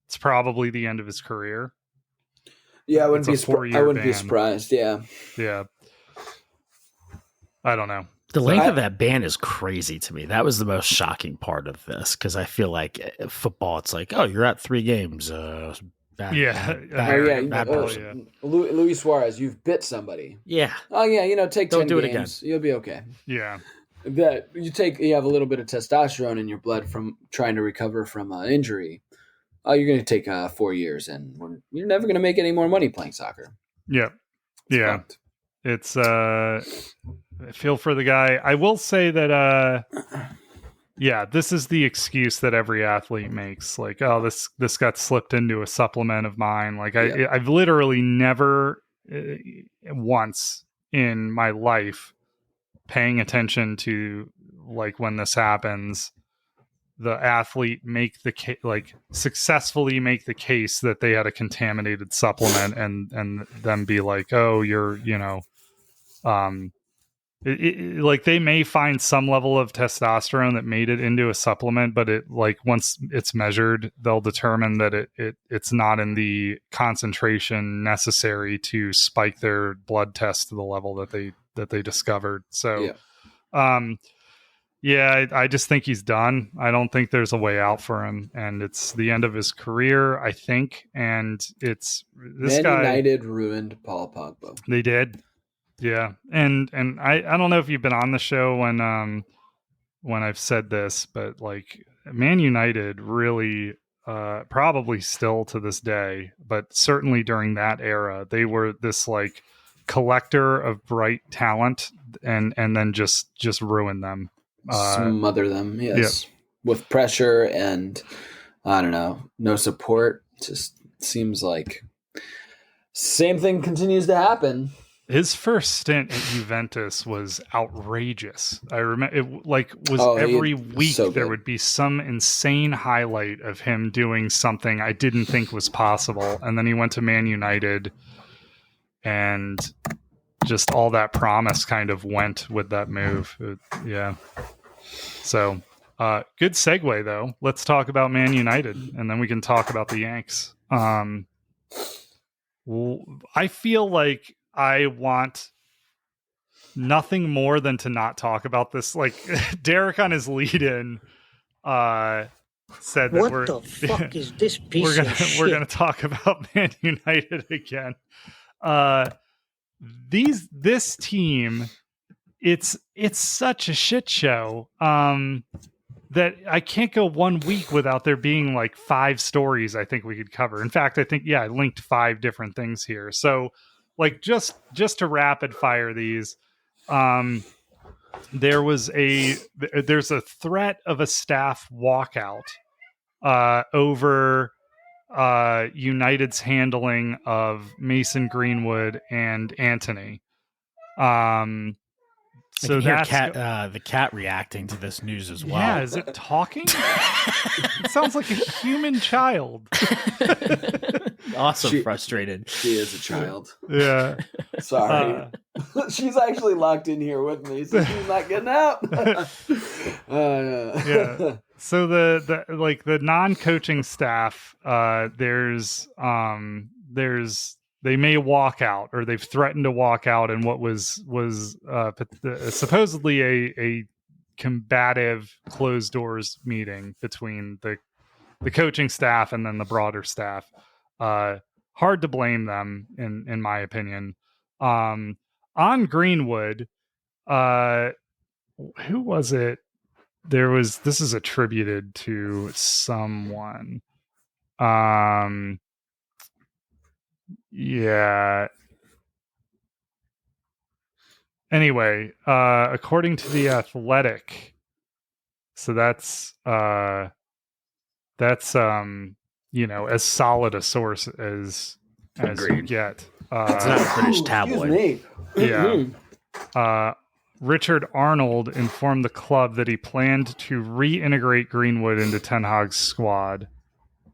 It's probably the end of his career. Yeah, I wouldn't ban. be surprised. Yeah. Yeah. I don't know. The length of that ban is crazy to me. That was the most shocking part of this, because I feel like football, it's like, oh, you're at 3 games. Bad person. Luis Suarez, you've bit somebody. Yeah. Oh yeah, take 10 do games. It again. You'll be okay. Yeah. That you have a little bit of testosterone in your blood from trying to recover from an injury. Oh, you're going to take 4 years, and you're never going to make any more money playing soccer. Yeah. It's I feel for the guy. I will say that this is the excuse that every athlete makes. Like, oh, this got slipped into a supplement of mine. Like I've literally never once in my life paying attention to, like, when this happens, the athlete successfully make the case that they had a contaminated supplement, and then be like, oh, you're, like, they may find some level of testosterone that made it into a supplement, but it, like, once it's measured, they'll determine that it's not in the concentration necessary to spike their blood test to the level that they discovered. So, I just think he's done. I don't think there's a way out for him, and it's the end of his career, I think. And it's this guy. United ruined Paul Pogba. They did. Yeah, and I don't know if you've been on the show when I've said this, but, like, Man United really, probably still to this day, but certainly during that era, they were this, like, collector of bright talent, and then just ruin them, smother them. Yes, with pressure and, I don't know, no support. Just seems like same thing continues to happen. His first stint at Juventus was outrageous. I remember it every week there would be some insane highlight of him doing something I didn't think was possible. And then he went to Man United, and just all that promise kind of went with that move. So, good segue though. Let's talk about Man United, and then we can talk about the Yanks. I feel like I want nothing more than to not talk about this. Like, Derek on his lead-in said that what the fuck is this piece of shit? We're gonna talk about Man United again. This team, it's such a shit show that I can't go 1 week without there being like 5 stories I think we could cover. In fact, I think I linked 5 different things here. So, like, just to rapid fire these, there's a threat of a staff walkout over United's handling of Mason Greenwood and Antony. So that's the cat reacting to this news as well. Yeah, is it talking? It sounds like a human child. Also frustrated. She is a child. Yeah. Sorry. She's actually locked in here with me, so she's not getting out. Yeah. So the non-coaching staff, they may walk out, or they've threatened to walk out in what was supposedly a combative closed doors meeting between the coaching staff and then the broader staff. Hard to blame them, in my opinion. On Greenwood, who was it? This is attributed to someone. Yeah. Anyway, according to The Athletic, so that's as solid a source as you get. It's not a British tabloid. Excuse me. Yeah. Richard Arnold informed the club that he planned to reintegrate Greenwood into Ten Hag's squad,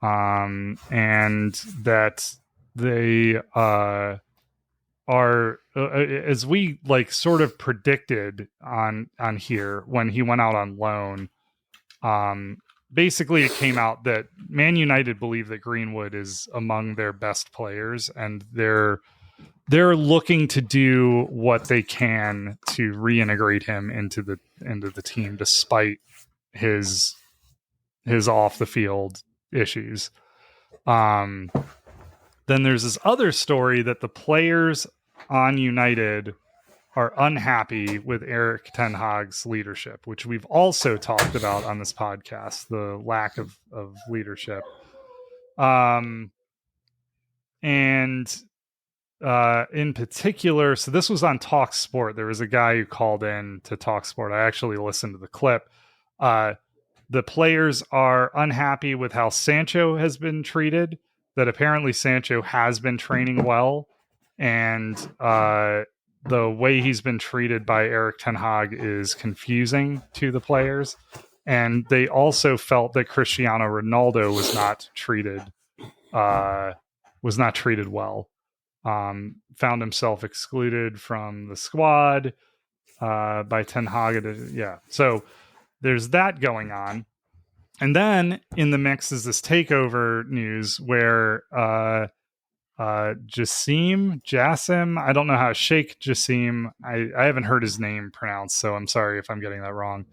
and that they are, as we like sort of predicted on here when he went out on loan. Basically, it came out that Man United believe that Greenwood is among their best players, and they're looking to do what they can to reintegrate him into the team, despite his off the field issues. Then there's this other story that the players on United are unhappy with Erik ten Hag's leadership, which we've also talked about on this podcast, the lack of leadership. And in particular, so this was on Talk Sport. There was a guy who called in to Talk Sport. I actually listened to the clip. The players are unhappy with how Sancho has been treated, that apparently Sancho has been training well, and the way he's been treated by Erik ten Hag is confusing to the players. And they also felt that Cristiano Ronaldo was not treated well. Found himself excluded from the squad by Ten Hag. Yeah. So there's that going on. And then in the mix is this takeover news where Jassim, I don't know how to shake Jassim. I haven't heard his name pronounced, so I'm sorry if I'm getting that wrong.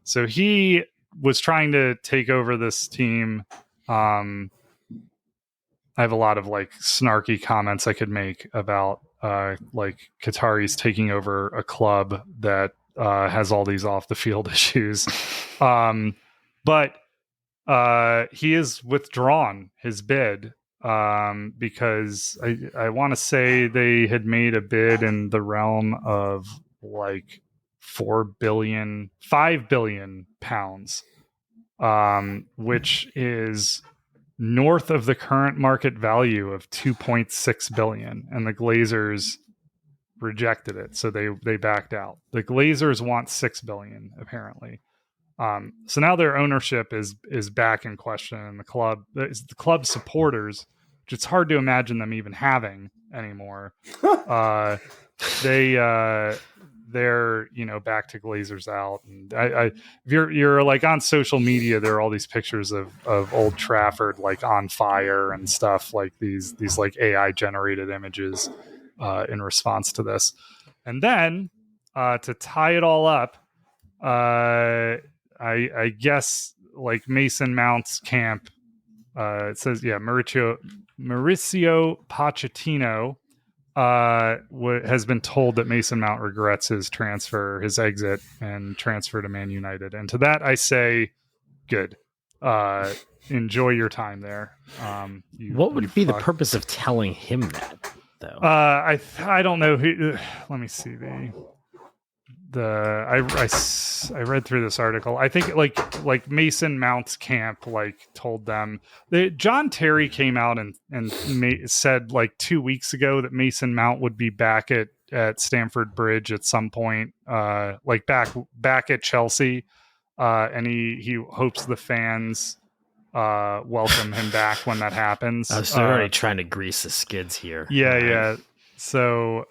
So he was trying to take over this team. I have a lot of like snarky comments I could make about like Qataris taking over a club that has all these off the field issues. But he has withdrawn his bid because I want to say they had made a bid in the realm of like 5 billion pounds, which is north of the current market value of 2.6 billion, and the Glazers rejected it, so they backed out. The Glazers want 6 billion apparently. So now their ownership is back in question, and the club supporters, which it's hard to imagine them even having anymore. They're back to Glazers out, and if you're like on social media, there are all these pictures of Old Trafford like on fire and stuff, like these like AI generated images in response to this. And then to tie it all up, I guess like Mason Mount's camp, it says, Mauricio Pochettino has been told that Mason Mount regrets his exit and transfer to Man United. And to that I say, good. Enjoy your time there. What would be the purpose of telling him that, though? I don't know who. Let me see I read through this article. I think like Mason Mount's camp like told them. John Terry came out and said like 2 weeks ago that Mason Mount would be back at Stamford Bridge at some point, like back at Chelsea, and he hopes the fans welcome him back when that happens. So they're already trying to grease the skids here. Yeah. So.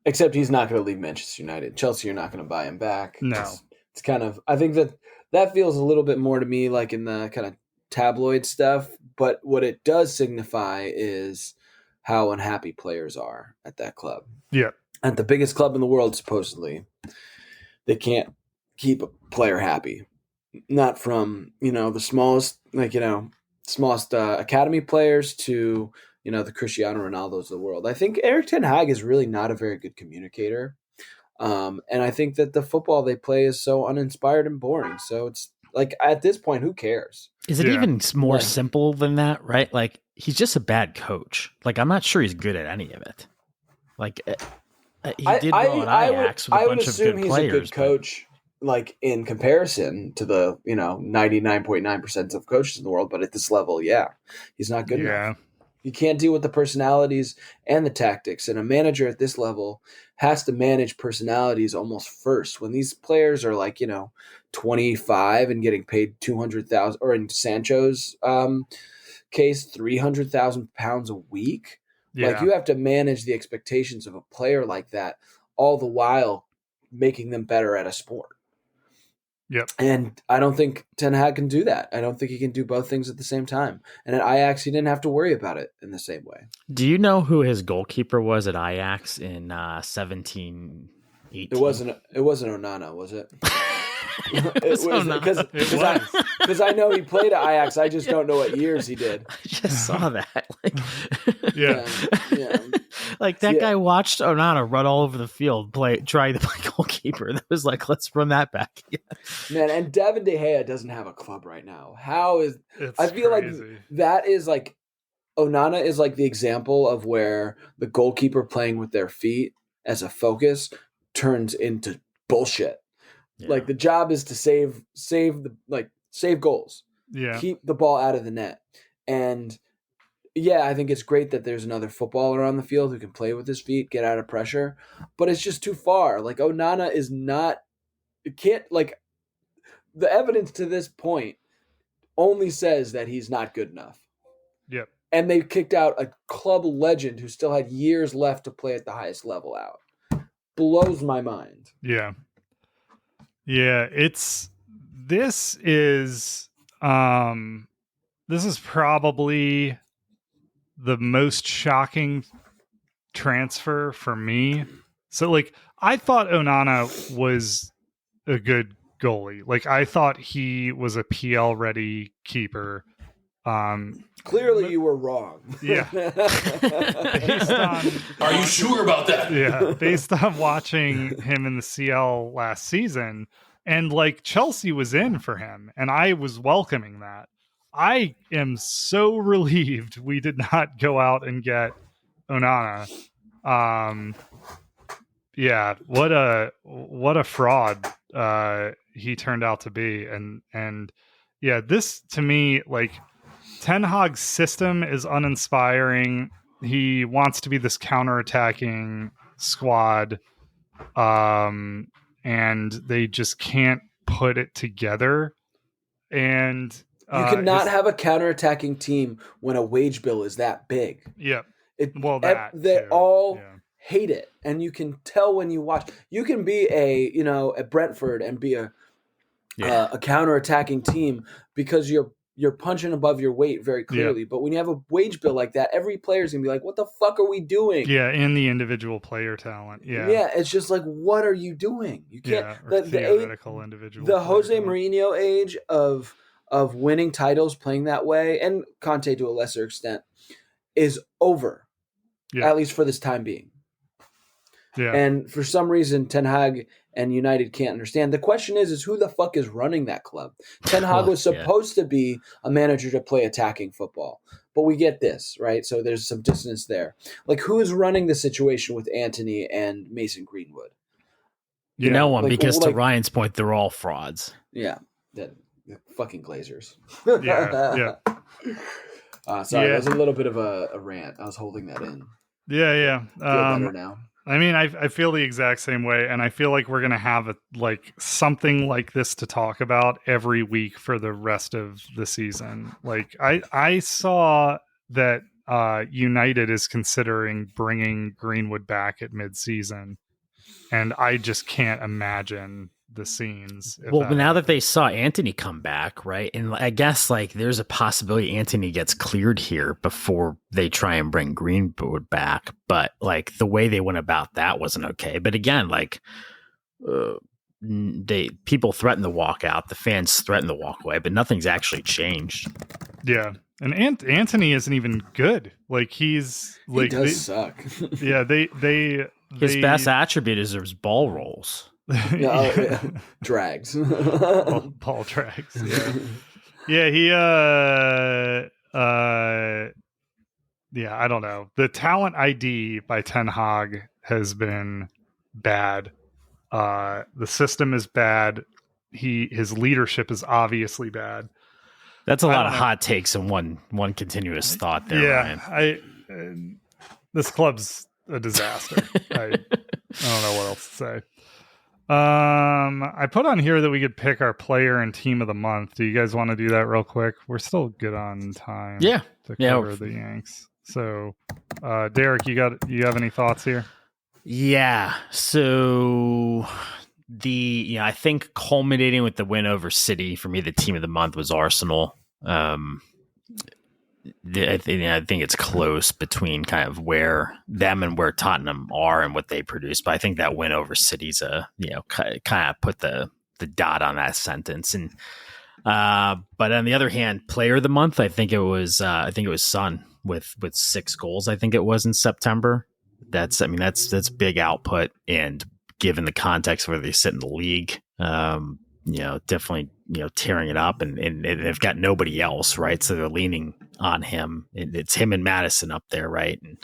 Except he's not going to leave Manchester United. Chelsea are not going to buy him back. No. It's kind of, I think that feels a little bit more to me like in the kind of tabloid stuff. But what it does signify is how unhappy players are at that club. Yeah. At the biggest club in the world, supposedly, they can't keep a player happy. Not from, the smallest academy players to, the Cristiano Ronaldos of the world. I think Erik ten Hag is really not a very good communicator. And I think that the football they play is so uninspired and boring. So it's like, at this point, who cares? Is it even more simple than that, right? Like, he's just a bad coach. Like, I'm not sure he's good at any of it. Like, he did well at Ajax with a bunch of good players. I would assume he's a good coach, like, in comparison to the, 99.9% of coaches in the world. But at this level, he's not good enough. You can't deal with the personalities and the tactics. And a manager at this level has to manage personalities almost first. When these players are like, 25 and getting paid 200,000, or in Sancho's case, 300,000 pounds a week. Yeah. Like, you have to manage the expectations of a player like that, all the while making them better at a sport. Yep. And I don't think Ten Hag can do that. I don't think he can do both things at the same time. And at Ajax, he didn't have to worry about it in the same way. Do you know who his goalkeeper was at Ajax in 17, 18? It wasn't Onana, was it? Because I know he played at Ajax. I just don't know what years he did. I just saw that. Yeah. Like that guy watched Onana run all over the field, trying to play goalkeeper. That was like, let's run that back. Man, and David De Gea doesn't have a club right now. I feel crazy. like that is like, Onana is like the example of where the goalkeeper playing with their feet as a focus turns into bullshit. Yeah. Like, the job is to save goals. Yeah. Keep the ball out of the net. And yeah, I think it's great that there's another footballer on the field who can play with his feet, get out of pressure, but it's just too far. Like, Onana is not, it can't, like, the evidence to this point only says that he's not good enough. Yep. And they kicked out a club legend who still had years left to play at the highest level out. Blows my mind. Yeah. Yeah, this is probably the most shocking transfer for me. So, like, I thought Onana was a good goalie. Like, I thought he was a PL ready keeper. Clearly you were wrong. Yeah. Are you sure about that? Yeah, based on watching him in the CL last season, and like, Chelsea was in for him, and I was welcoming that. I am so relieved we did not go out and get Onana. Yeah, what a fraud he turned out to be, and yeah, this to me, like, Ten Hag's system is uninspiring. He wants to be this counterattacking squad, and they just can't put it together. And you cannot have a counterattacking team when a wage bill is that big. Yeah. They all hate it, and you can tell when you watch. You can be at Brentford and be a counterattacking team because you're punching above your weight very clearly. But when you have a wage bill like that, every player's gonna be like, what the fuck are we doing? Yeah, and the individual player talent. Yeah. Yeah, it's just like, what are you doing? You can't theoretical individual. The Jose talent. Mourinho age of winning titles playing that way, and Conte to a lesser extent, is over. Yeah. At least for this time being. Yeah. And for some reason, Ten Hag and United can't understand. The question is who the fuck is running that club? Ten Hag was supposed to be a manager to play attacking football, but we get this, right? So there's some dissonance there. Like, who is running the situation with Antony and Mason Greenwood? No one, because to Ryan's point, they're all frauds. Yeah, the fucking Glazers. Yeah. Sorry, that was a little bit of a rant. I was holding that in. Yeah. Feel better now. I mean, I feel the exact same way, and I feel like we're gonna have something like this to talk about every week for the rest of the season. Like, I saw that United is considering bringing Greenwood back at mid-season, and I just can't imagine the scenes. Well, now that they saw Antony come back, right? And I guess there's a possibility Antony gets cleared here before they try and bring Greenwood back. But the way they went about that wasn't okay. But again, people threaten to walk out, the fans threaten to walk away, but nothing's actually changed. Yeah. And Antony isn't even good. He does suck. Yeah, his best attribute is his ball rolls. Drags. Paul drags. Yeah. He I don't know. The talent ID by Ten Hag has been bad. The system is bad. His leadership is obviously bad. That's a lot of hot takes in one continuous thought there, Ryan. This club's a disaster. I don't know what else to say. I put on here that we could pick our player and team of the month. Do you guys want to do that real quick? We're still good on time. Yeah. To cover the Yanks. So, Derek, you have any thoughts here? Yeah. So I think culminating with the win over City, for me, the team of the month was Arsenal. I think it's close between kind of where them and where Tottenham are and what they produce. But I think that win over City's kind of put the dot on that sentence. And but on the other hand, player of the month, I think it was Son with 6 goals. I think it was in September. That's big output, and given the context where they sit in the league, definitely, tearing it up, and they've got nobody else, right? So they're leaning on him. It's him and Madison up there, right? And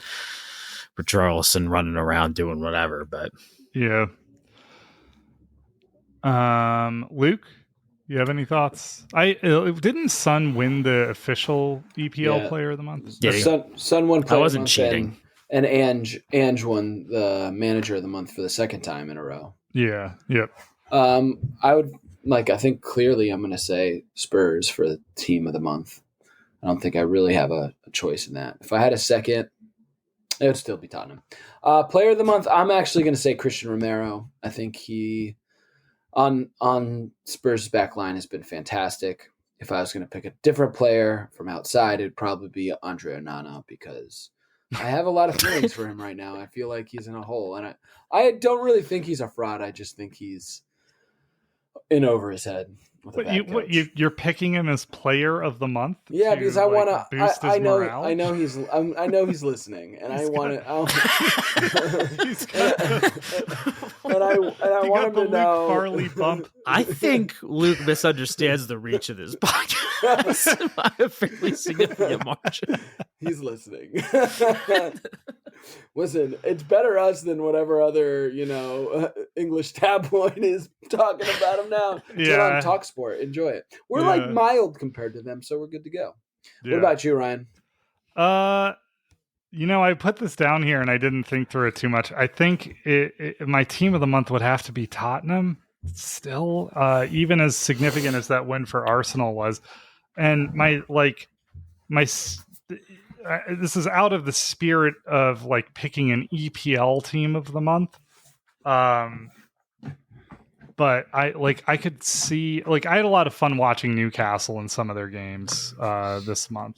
Richarlison running around doing whatever, but yeah. Luke, you have any thoughts? Didn't Son win the official EPL Player of the Month? Son won Player I wasn't cheating. And Ange won the Manager of the Month for the second time in a row. Yeah. Yep. I think clearly I'm going to say Spurs for the team of the month. I don't think I really have a choice in that. If I had a second, it would still be Tottenham. Player of the month, I'm actually going to say Christian Romero. I think he on Spurs' back line has been fantastic. If I was going to pick a different player from outside, it'd probably be Andre Onana, because I have a lot of feelings for him right now. I feel like he's in a hole, and I don't really think he's a fraud. I just think he's in over his head. You're picking him as player of the month? Yeah, because I want to boost his morale? I know he's listening, and I want to. And I want him to know. Farley bump. I think Luke misunderstands the reach of this podcast by a fairly significant margin. He's listening. Listen, it's better us than whatever other English tabloid is talking about him now. Get on TalkSport, enjoy it. We're like mild compared to them, so we're good to go. Yeah. What about you, Ryan? I put this down here and I didn't think through it too much. I think my team of the month would have to be Tottenham. Still, even as significant as that win for Arsenal was, and this is out of the spirit of like picking an EPL team of the month. But I could see, I had a lot of fun watching Newcastle in some of their games this month.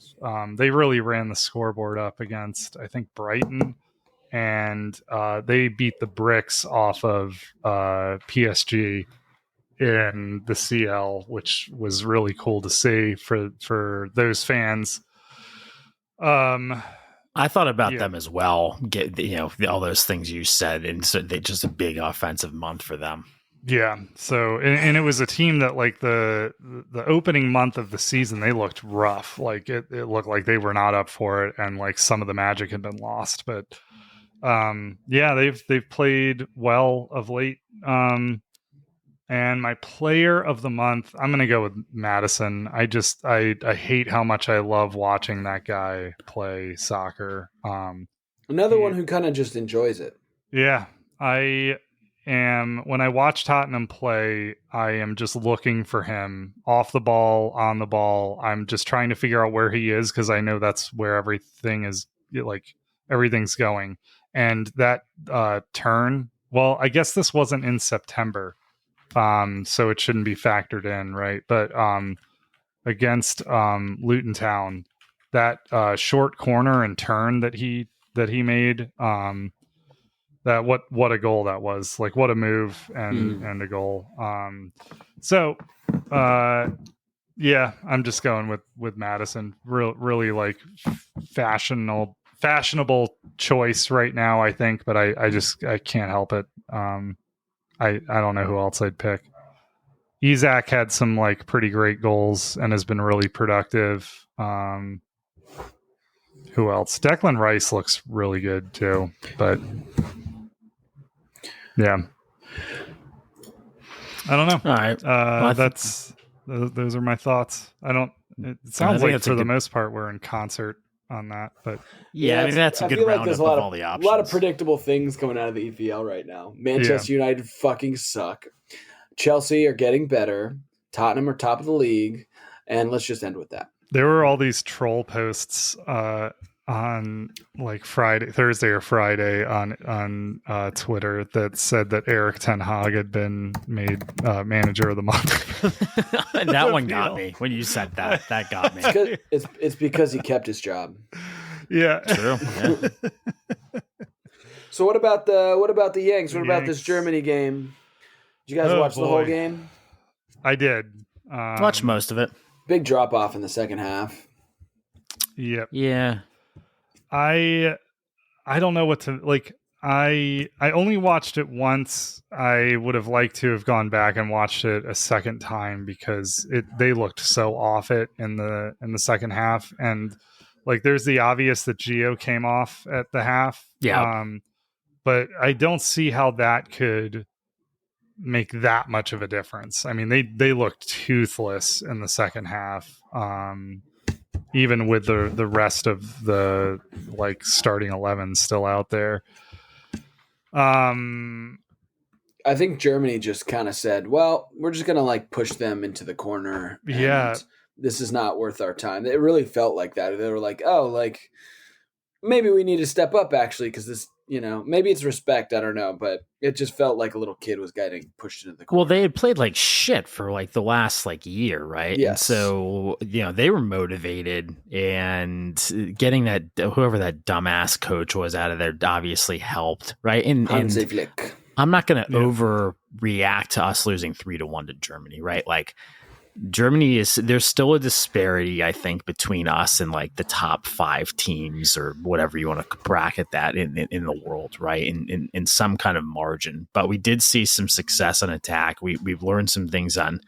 They really ran the scoreboard up against, I think, Brighton, and they beat the bricks off of PSG in the CL, which was really cool to see for those fans. I thought about them as well. All those things you said, and so they just a big offensive month for them. Yeah. So, and it was a team that the opening month of the season, they looked rough. It looked like they were not up for it, and some of the magic had been lost. But they've played well of late. And my player of the month, I'm going to go with Madison. I hate how much I love watching that guy play soccer. Another one who kind of just enjoys it. Yeah. When I watch Tottenham play, I am just looking for him off the ball, on the ball. I'm just trying to figure out where he is, because I know that's where everything is, everything's going. And that turn, well, I guess this wasn't in September. So it shouldn't be factored in, right? But against Luton Town, that short corner and turn that he made, that what a goal that was! What a move and a goal. I'm just going with Madison. Really fashionable choice right now, I think, but I can't help it. I don't know who else I'd pick. Isak had some pretty great goals and has been really productive. Who else? Declan Rice looks really good too, but yeah, I don't know. All right, those are my thoughts. I don't It sounds like that's for the most part we're in concert on that, but yeah, I mean that's a good roundup of all the options. A lot of predictable things coming out of the EPL right now. Manchester United fucking suck. Chelsea are getting better. Tottenham are top of the league, and let's just end with that. There were all these troll posts on like Thursday or Friday on Twitter that said that Eric Ten Hag had been made manager of the month. That one got me when you said that. That got me. It's because he kept his job. Yeah, true. Yeah. So what about the Yanks? What about this Germany game? Did you guys watch the whole game? I did. Watch most of it. Big drop off in the second half. Yep. Yeah. I don't know what to like. I only watched it once. I would have liked to have gone back and watched it a second time because they looked so off it in the second half, and like there's the obvious that Gio came off at the half. Yeah. But I don't see how that could make that much of a difference. I mean, they looked toothless in the second half. Even with the rest of the like starting 11 still out there. I think Germany just kind of said, well, we're just going to like push them into the corner. Yeah. This is not worth our time. It really felt like that. They were like, oh, like maybe we need to step up actually. Because this, maybe it's respect. I don't know. But it just felt like a little kid was getting pushed into the corner. Well, they had played like shit for like the last like year, right? Yes. And so, they were motivated, and getting that whoever that dumbass coach was out of there obviously helped, right? And I'm not going to overreact to us losing 3-1 to Germany, right? Like Germany there's still a disparity, I think, between us and like the top 5 teams or whatever you want to bracket that in the world, right? In some kind of margin. But we did see some success on attack. We've learned some things on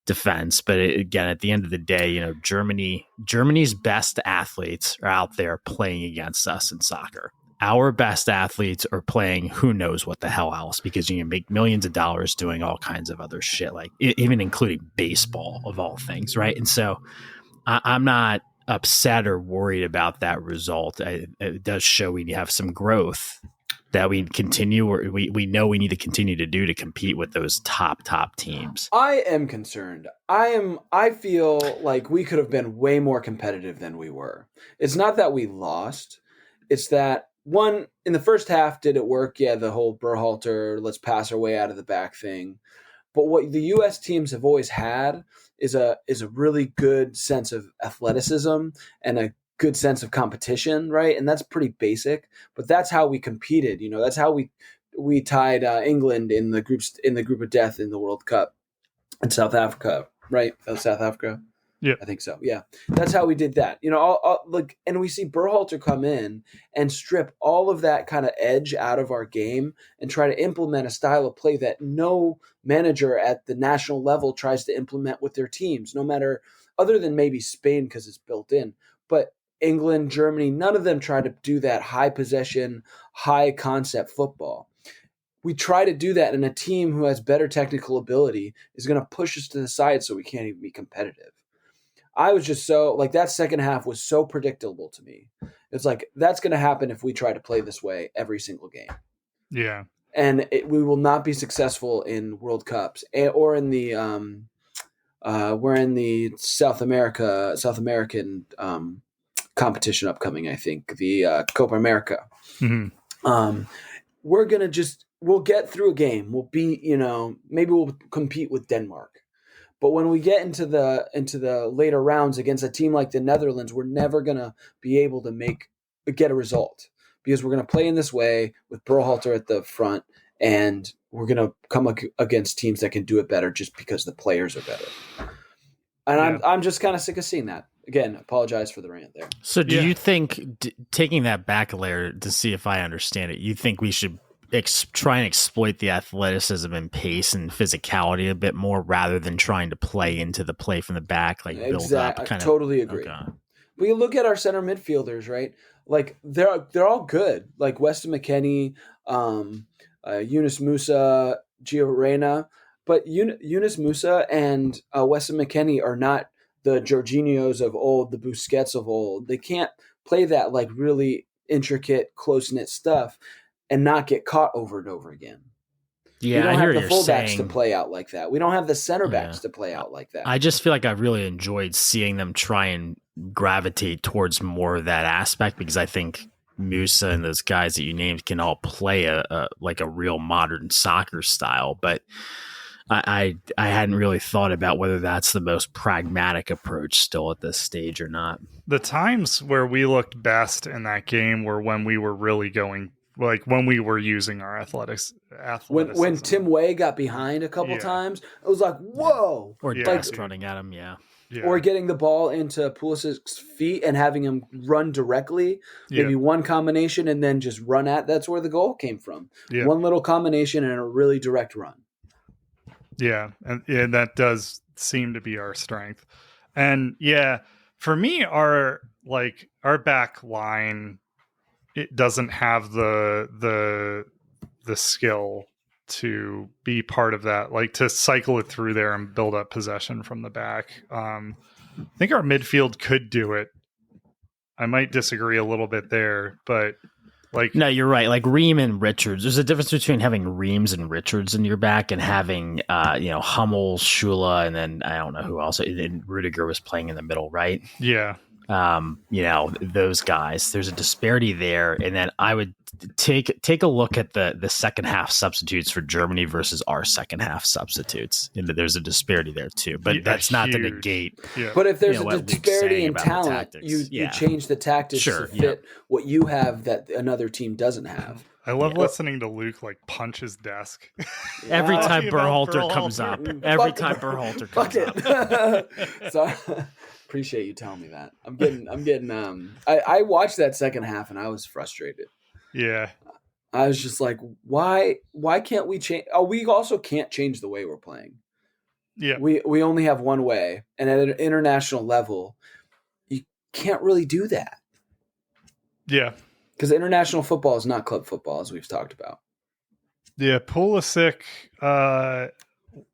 defense, but again, at the end of the day, Germany's best athletes are out there playing against us in soccer. Our best athletes are playing who knows what the hell else, because you can make millions of dollars doing all kinds of other shit, like even including baseball of all things, right? And so I'm not upset or worried about that result. It does show we have some growth that we continue, or we know we need to continue to do to compete with those top teams. I am concerned. I feel like we could have been way more competitive than we were. It's not that we lost. It's that one, in the first half, did it work? Yeah, the whole Berhalter, let's pass our way out of the back thing. But what the U.S. teams have always had is a really good sense of athleticism and a good sense of competition, right? And that's pretty basic. But that's how we competed. That's how we tied England in the group of death in the World Cup in South Africa, right? South Africa. Yeah, I think so. Yeah, that's how we did that. And we see Berhalter come in and strip all of that kind of edge out of our game and try to implement a style of play that no manager at the national level tries to implement with their teams, no matter other than maybe Spain because it's built in. But England, Germany, none of them try to do that high possession, high concept football. We try to do that, and a team who has better technical ability is going to push us to the side so we can't even be competitive. I was just so like that second half was so predictable to me. It's like that's going to happen if we try to play this way every single game. Yeah, and we will not be successful in World Cups or in the we're in the South American competition upcoming. I think the Copa America. Mm-hmm. We'll get through a game. We'll beat maybe we'll compete with Denmark. But when we get into the later rounds against a team like the Netherlands, we're never gonna be able to get a result because we're gonna play in this way with Berhalter at the front, and we're gonna come against teams that can do it better just because the players are better. And I'm just kind of sick of seeing that. Again, apologize for the rant there. So, do you think taking that back a layer to see if I understand it, you think we should try and exploit the athleticism and pace and physicality a bit more rather than trying to play into the play from the back, like build up? I totally agree. Okay. But you look at our center midfielders, right? Like they're all good. Like Weston McKennie, Yunus Musa, Gio Reyna. But Yunus Musa and Weston McKennie are not the Jorginhos of old, the Busquets of old. They can't play that like really intricate, close-knit stuff and not get caught over and over again. Yeah, we don't I hear have the what you're fullbacks to saying. play out like that. We don't have the center backs Yeah. to play out like that. I just feel like I really enjoyed seeing them try and gravitate towards more of that aspect, because I think Musa and those guys that you named can all play a real modern soccer style. But I hadn't really thought about whether that's the most pragmatic approach still at this stage or not. The times where we looked best in that game were when we were really going, like when we were using our athleticism. When Tim Way got behind a couple times, it was like, whoa. Or Yeah, Dest dude. running at him, yeah. Or getting the ball into Pulisic's feet and having him run directly, maybe one combination and then just run at. That's where the goal came from. Yeah. One little combination and a really direct run. Yeah, and that does seem to be our strength. And yeah, for me, our back line, it doesn't have the skill to be part of that, like to cycle it through there and build up possession from the back. I think our midfield could do it. I might disagree a little bit there, but no, you're right. Like Ream and Richards, there's a difference between having Reams and Richards in your back and having Hummel, Shula, and then I don't know who else. And Rudiger was playing in the middle, right? Yeah. Those guys. There's a disparity there, and then I would take a look at the second half substitutes for Germany versus our second half substitutes. And there's a disparity there too, but that's not to negate. Yeah. But if there's a disparity in talent, you change the tactics to fit what you have that another team doesn't have. I love listening to Luke punch his desk every time Berhalter comes up. Every time Berhalter comes up. So appreciate you telling me that. I'm getting. I watched that second half and I was frustrated. Yeah. I was just like, why can't we change? Oh, we also can't change the way we're playing. Yeah. We only have one way, and at an international level, you can't really do that. Yeah. Because international football is not club football, as we've talked about. Yeah, Pulisic, that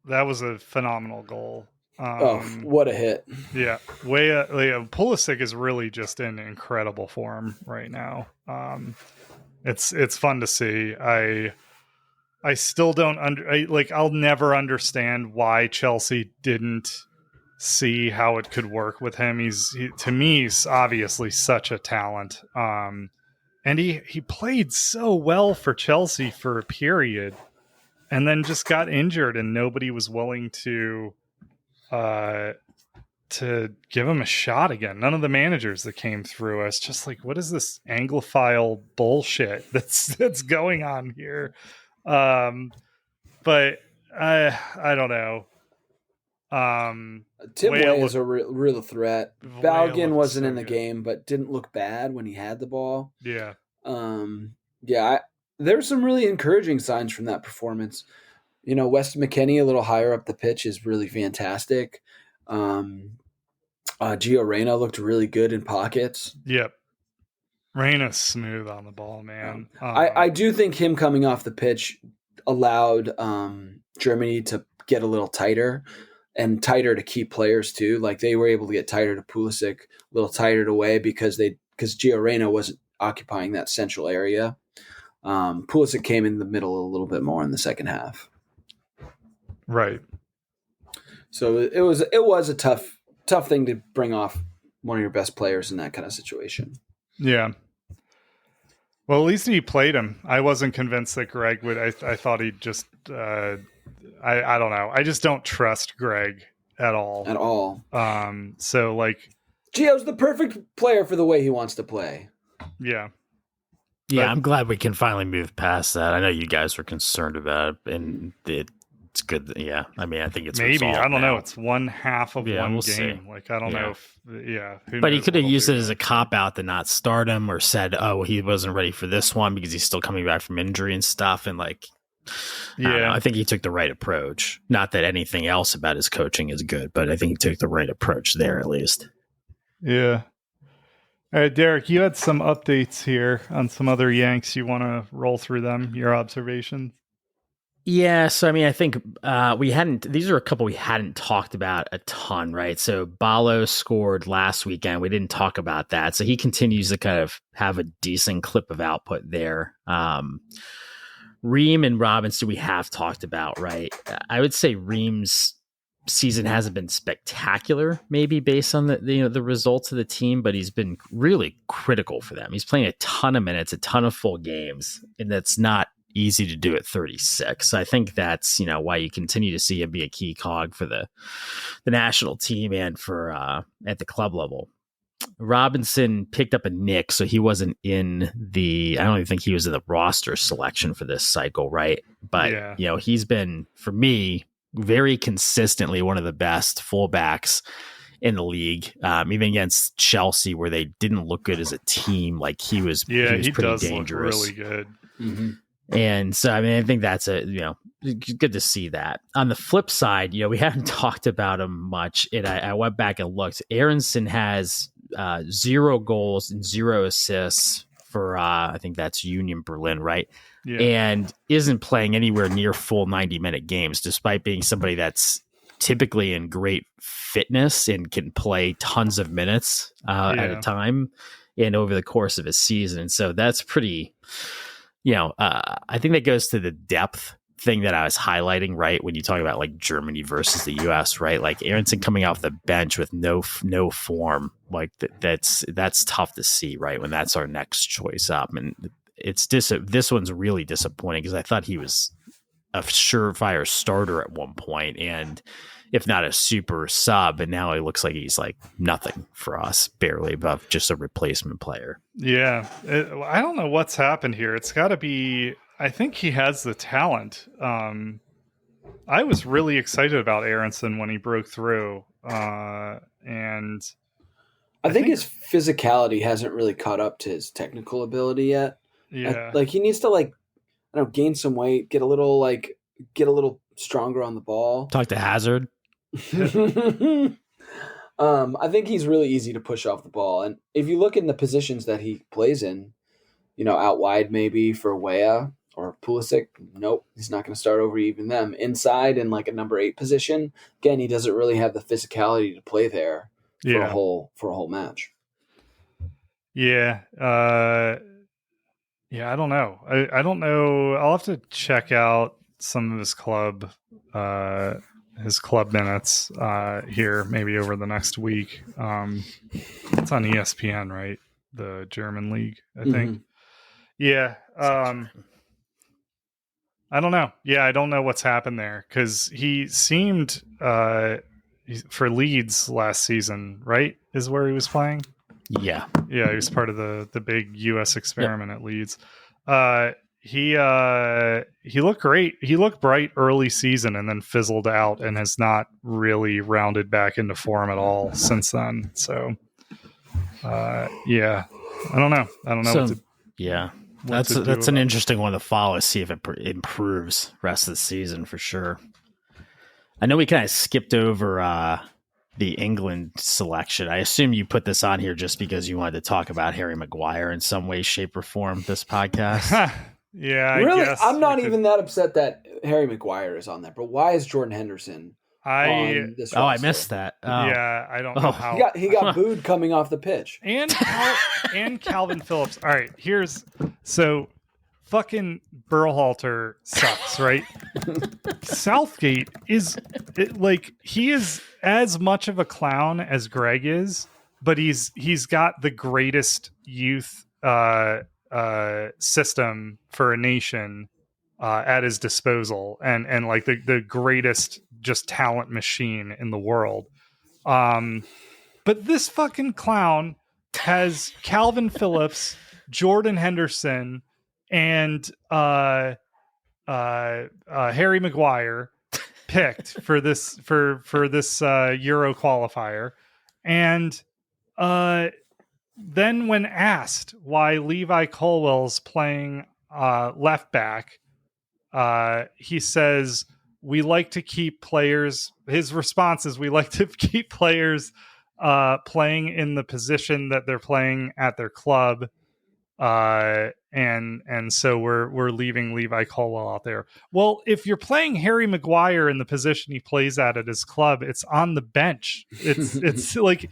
was a phenomenal goal. What a hit. Yeah. Pulisic is really just in incredible form right now. It's fun to see. I still don't I'll never understand why Chelsea didn't see how it could work with him. To me, he's obviously such a talent. And he played so well for Chelsea for a period and then just got injured and nobody was willing to give him a shot again. None of the managers that came through us, just like, what is this Anglophile bullshit that's going on here? But I don't know. Tim Way is a real threat. Balgan wasn't in the game, but didn't look bad when he had the ball. Yeah. There's some really encouraging signs from that performance. Weston McKennie a little higher up the pitch is really fantastic. Gio Reyna looked really good in pockets. Yep. Reyna's smooth on the ball, man. I do think him coming off the pitch allowed Germany to get a little tighter and tighter to key players too. Like they were able to get tighter to Pulisic, a little tighter away because Gio Reyna wasn't occupying that central area. Pulisic came in the middle a little bit more in the second half. Right. So it was a tough thing to bring off one of your best players in that kind of situation. Yeah. Well, at least he played him. I wasn't convinced that Greg would. I thought he'd just. I don't know. I just don't trust Greg at all. At all. So Gio's the perfect player for the way he wants to play. Yeah. Yeah, I'm glad we can finally move past that. I know you guys were concerned about it, and it's good. I mean, I think it's maybe. I don't now. know. It's one half of one we'll game. See. I don't know if. But he could have used it as a cop out to not start him, or said, "Oh, he wasn't ready for this one because he's still coming back from injury and stuff." And I think he took the right approach. Not that anything else about his coaching is good, but I think he took the right approach there at least. Yeah. All right, Derek, you had some updates here on some other Yanks. You want to roll through them, your observations? Yeah, so I mean, I think these are a couple we hadn't talked about a ton, right? So Balo scored last weekend. We didn't talk about that. So he continues to kind of have a decent clip of output there. Ream and Robinson we have talked about, right? I would say Ream's season hasn't been spectacular, maybe based on the results of the team, but he's been really critical for them. He's playing a ton of minutes, a ton of full games, and that's not easy to do at 36. I think that's why you continue to see him be a key cog for the national team and for at the club level. Robinson picked up a nick, so he wasn't in I don't even think he was in the roster selection for this cycle, right? But he's been, for me, very consistently one of the best fullbacks in the league, even against Chelsea, where they didn't look good as a team. Like he was pretty dangerous. Look really good. Mm-hmm. And so, I mean, I think that's good to see that. On the flip side, we haven't talked about him much, and I went back and looked. Aronson has 0 goals and 0 assists for I think that's Union Berlin, right? Yeah. And isn't playing anywhere near full 90-minute games, despite being somebody that's typically in great fitness and can play tons of minutes at a time and over the course of a season. So that's pretty. I think that goes to the depth thing that I was highlighting, right? When you talk about like Germany versus the US, right? Like Aronson coming off the bench with no form, like that's tough to see, right? When that's our next choice up. And this one's really disappointing because I thought he was a surefire starter at one point, and if not a super sub, and now it looks like he's like nothing for us, barely above just a replacement player. Yeah. I don't know what's happened here. It's got to be, I think he has the talent. I was really excited about Aronson when he broke through. And I think his physicality hasn't really caught up to his technical ability yet. Yeah. He needs to gain some weight, get a little stronger on the ball. Talk to Hazard. I think he's really easy to push off the ball. And if you look in the positions that he plays in, out wide maybe for Weah or Pulisic, nope, he's not going to start over even them. Inside in like a number 8 position, again, he doesn't really have the physicality to play there for a whole match. Yeah. I don't know. I don't know. I'll have to check out some of his club minutes here maybe over the next week. It's on ESPN, right? The German league, I think. Yeah. I don't know. Yeah, I don't know what's happened there because he seemed for Leeds last season, right? Is where he was playing. Yeah, he was part of the big US experiment at Leeds. He looked great. He looked bright early season and then fizzled out and has not really rounded back into form at all since then. So, I don't know. That's an interesting one to follow. See if it improves rest of the season for sure. I know we kind of skipped over the England selection. I assume you put this on here just because you wanted to talk about Harry Maguire in some way, shape, or form this podcast. Yeah, really, I'm not even that upset that Harry Maguire is on there. But why is Jordan Henderson on this roster? I missed that. Yeah, I don't know how he got booed coming off the pitch. And Calvin Phillips. All right, fucking Berhalter sucks, right? Southgate he is as much of a clown as Greg is, but he's got the greatest youth system for a nation at his disposal, and like the greatest just talent machine in the world. But this fucking clown has Calvin Phillips, Jordan Henderson, and Harry Maguire picked for this Euro qualifier, and then when asked why Levi Colwell's playing left back, he says, "We like to keep players." His response is, "We like to keep players playing in the position that they're playing at their club." And and so we're leaving Levi Colwell out there. Well, if you're playing Harry Maguire in the position he plays at his club, it's on the bench. It's like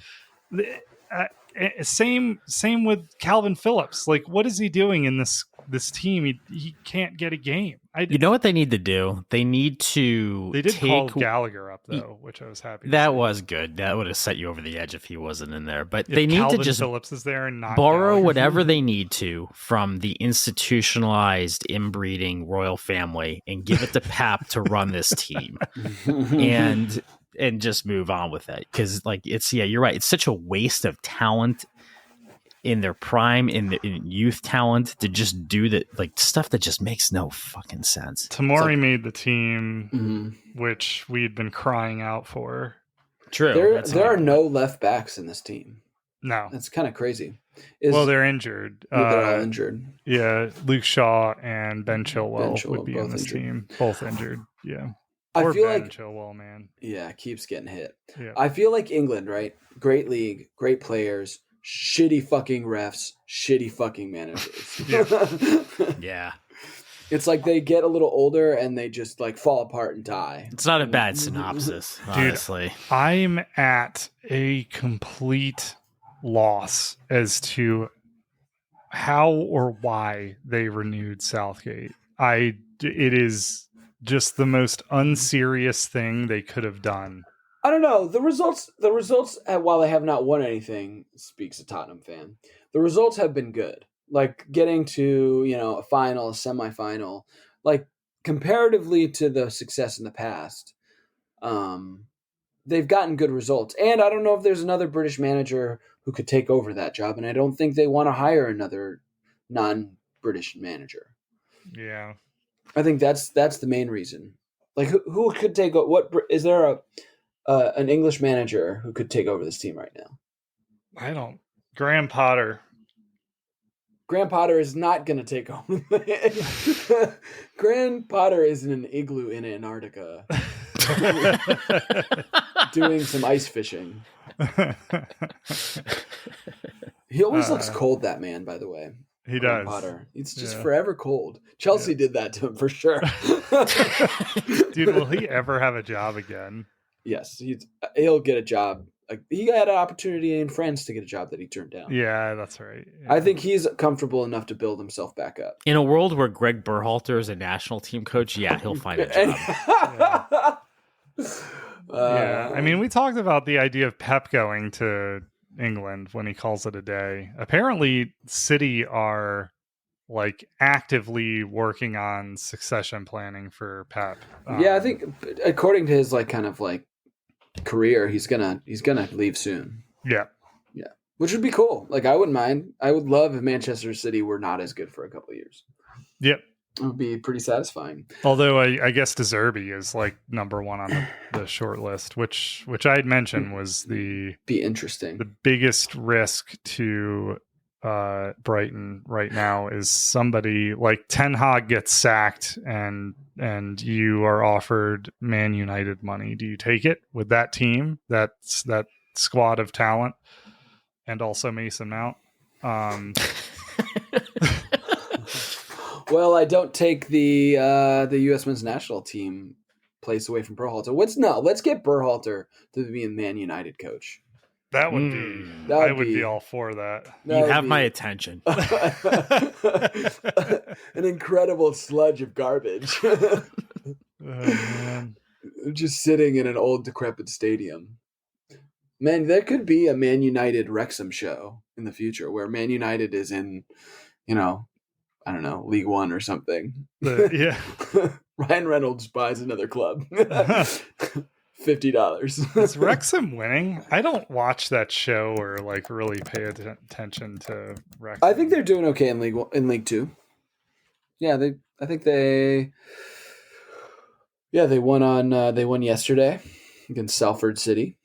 same with Calvin Phillips. Like, what is he doing in this team? He can't get a game. You know what they need to do? They need to. They did call Gallagher up though, which I was happy. That was good. That would have set you over the edge if he wasn't in there. But if they need Calvin to just Phillips is there and not borrow Gallagher. whatever they need to from the institutionalized inbreeding royal family and give it to Pep to run this team, and just move on with it. Because like you're right. It's such a waste of talent in their prime, in youth talent, to just do that, like stuff that just makes no fucking sense. Tamori made the team, which we had been crying out for. True. There are no left backs in this team. No, that's kind of crazy. Well, they're injured. They're all injured. Yeah, Luke Shaw and Ben Chilwell would be on this team, both injured. Yeah. I feel Ben like Chilwell, man. Yeah, keeps getting hit. Yeah. I feel like England, right? Great league, great players, shitty fucking refs, shitty fucking managers. Yeah. It's like they get a little older and they just like fall apart and die. It's not a bad synopsis, honestly. Dude, I'm at a complete loss as to how or why they renewed Southgate. It is just the most unserious thing they could have done. I don't know. The results, while they have not won anything, speaks a Tottenham fan. The results have been good. Like getting to, a final, a semifinal, like comparatively to the success in the past, they've gotten good results. And I don't know if there's another British manager who could take over that job. And I don't think they want to hire another non-British manager. Yeah. I think that's the main reason. Like who could take over? What is there an English manager who could take over this team right now? Graham Potter. Graham Potter is not going to take over. Graham Potter is in an igloo in Antarctica doing some ice fishing. He always looks cold, that man, by the way. He Graham does. Potter. It's just forever cold. Chelsea did that to him for sure. Dude, will he ever have a job again? Yes, he'll get a job. Like he had an opportunity in France to get a job that he turned down. Yeah, that's right. Yeah. I think he's comfortable enough to build himself back up. In a world where Greg Berhalter is a national team coach, yeah, he'll find a job. Yeah, I mean, we talked about the idea of Pep going to England when he calls it a day. Apparently, City are like actively working on succession planning for Pep. Yeah, I think according to his like kind of like career, he's gonna leave soon. Yeah, which would be cool. Like I wouldn't mind. I would love if Manchester City were not as good for a couple of years. Yep, it would be pretty satisfying. Although I guess De Zerbi is like number one on the short list, which I had mentioned was be interesting. The biggest risk to Brighton right now is somebody like Ten Hag gets sacked and you are offered Man United money. Do you take it with that team, that squad of talent, and also Mason Mount? Well, I don't take the U.S. men's national team place away from Berhalter. Let's get Berhalter to be a Man United coach. That would be. I would be all for that. You have my attention. An incredible sludge of garbage. Oh, man. Just sitting in an old, decrepit stadium. Man, there could be a Man United Wrexham show in the future where Man United is in, I don't know, League One or something. Yeah. Ryan Reynolds buys another club. $50. Is Wrexham winning? I don't watch that show or like really pay attention to Wrexham. I think they're doing okay in League Two. Yeah, they won yesterday against Salford City.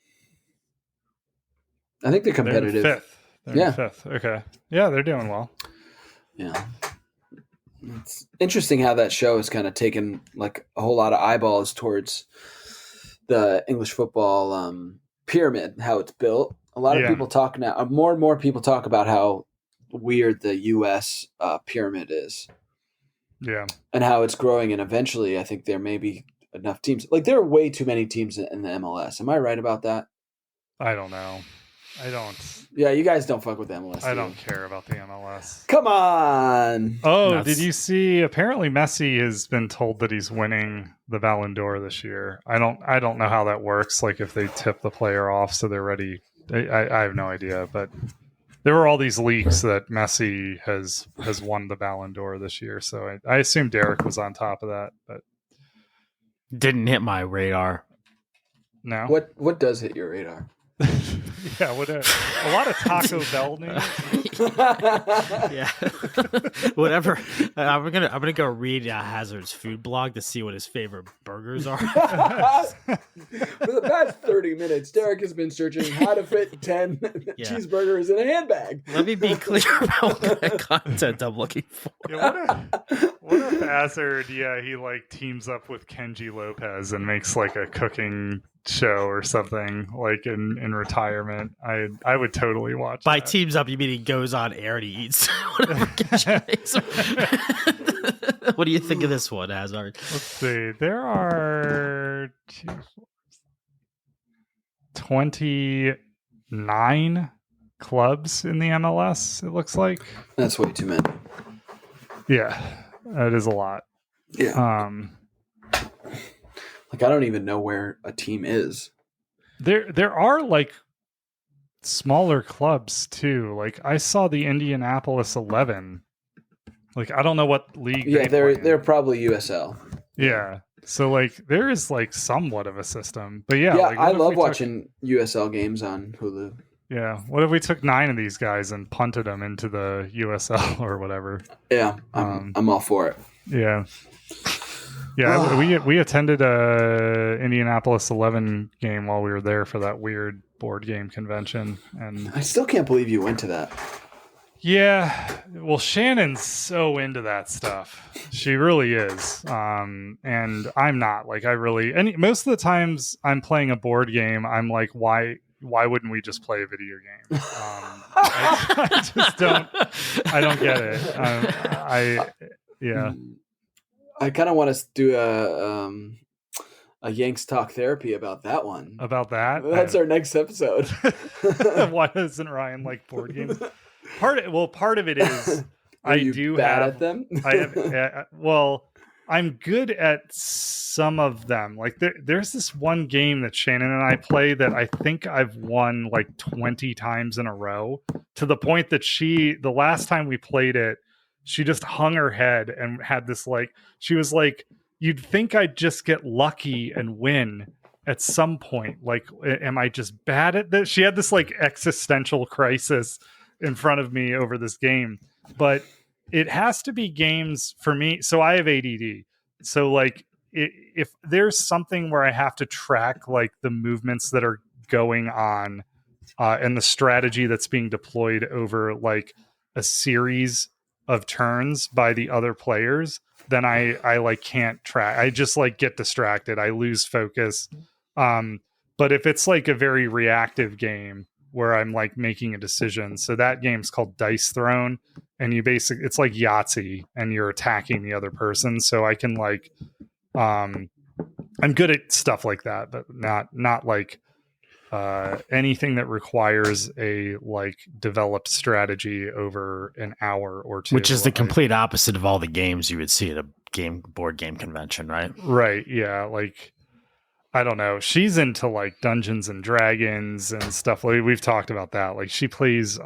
I think they're competitive. They're fifth. They're fifth. Okay. Yeah, they're doing well. Yeah. It's interesting how that show has kind of taken like a whole lot of eyeballs towards the English football pyramid, how it's built. A lot of people talk now. More and more people talk about how weird the U.S. Pyramid is. Yeah. And how it's growing, and eventually I think there may be enough teams. Like, there are way too many teams in the MLS. Am I right about that? I don't know. I don't. Yeah, you guys don't fuck with the MLS. I don't care about the MLS. Come on. Oh, did you see? Apparently, Messi has been told that he's winning the Ballon d'Or this year. I don't know how that works. Like, if they tip the player off so they're ready. I have no idea. But there were all these leaks that Messi has won the Ballon d'Or this year. So I assume Derek was on top of that, but didn't hit my radar. No. What does hit your radar? Yeah, a lot of Taco Bell news. Yeah, whatever. I'm gonna go read Hazard's food blog to see what his favorite burgers are. For the past 30 minutes, Derek has been searching how to fit 10 cheeseburgers in a handbag. Let me be clear about what kind of content I'm looking for. Yeah, what if Hazard? Yeah, he like teams up with Kenji Lopez and makes like a cooking show or something like in retirement. I would totally watch. By that. teams up, you mean he goes on air and he eats whatever Kenji makes. What do you think of this one, Hazard? Let's see. There are 29 clubs in the MLS. It looks like that's way too many. Yeah, that is a lot. Yeah. Like, I don't even know where a team is. There are like smaller clubs too. Like, I saw the Indianapolis 11. Like, I don't know what league. Yeah, they're probably USL. Yeah. So like there is like somewhat of a system. But yeah, like, I love watching USL games on Hulu. Yeah. What if we took 9 of these guys and punted them into the USL or whatever? Yeah, I'm all for it. Yeah. Yeah, we attended a Indianapolis 11 game while we were there for that weird board game convention, and I still can't believe you went to that. Yeah, well, Shannon's so into that stuff. She really is, and I'm not. Like, most of the times I'm playing a board game, I'm like, why wouldn't we just play a video game? I just don't. I don't get it. Yeah. I kind of want to do a Yanks Talk Therapy about that one. About that? That's our next episode. Why doesn't Ryan like board games? Part of it is Are you bad at them? I'm good at some of them. Like there's this one game that Shannon and I play that I think I've won like 20 times in a row, to the point that the last time we played it, she just hung her head and had this she was like, you'd think I'd just get lucky and win at some point. Like, am I just bad at this? She had this existential crisis in front of me over this game. But it has to be games for me. So I have ADD. So if there's something where I have to track the movements that are going on and the strategy that's being deployed over a series of turns by the other players, then I can't track. I just get distracted. I lose focus. But if it's a very reactive game where I'm making a decision, so that game's called Dice Throne, and it's like Yahtzee and you're attacking the other person. So I can I'm good at stuff like that, but not anything that requires a developed strategy over an hour or two, which is the complete opposite of all the games you would see at a board game convention, right? Right. Yeah. I don't know. She's into Dungeons and Dragons and stuff. We've talked about that. She plays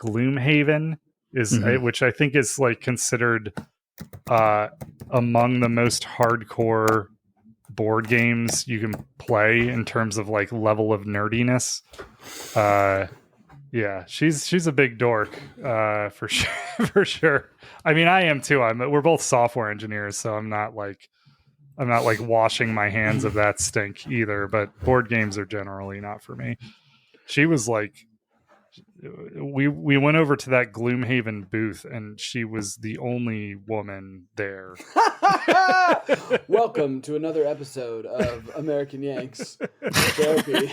Gloomhaven, which I think is considered among the most hardcore board games you can play in terms of level of nerdiness. Yeah, she's a big dork for sure. For sure. I mean, I am too. We're both software engineers, so I'm not washing my hands of that stink either. But board games are generally not for me. She was we went over to that Gloomhaven booth, and she was the only woman there. Welcome to another episode of American Yanks Therapy.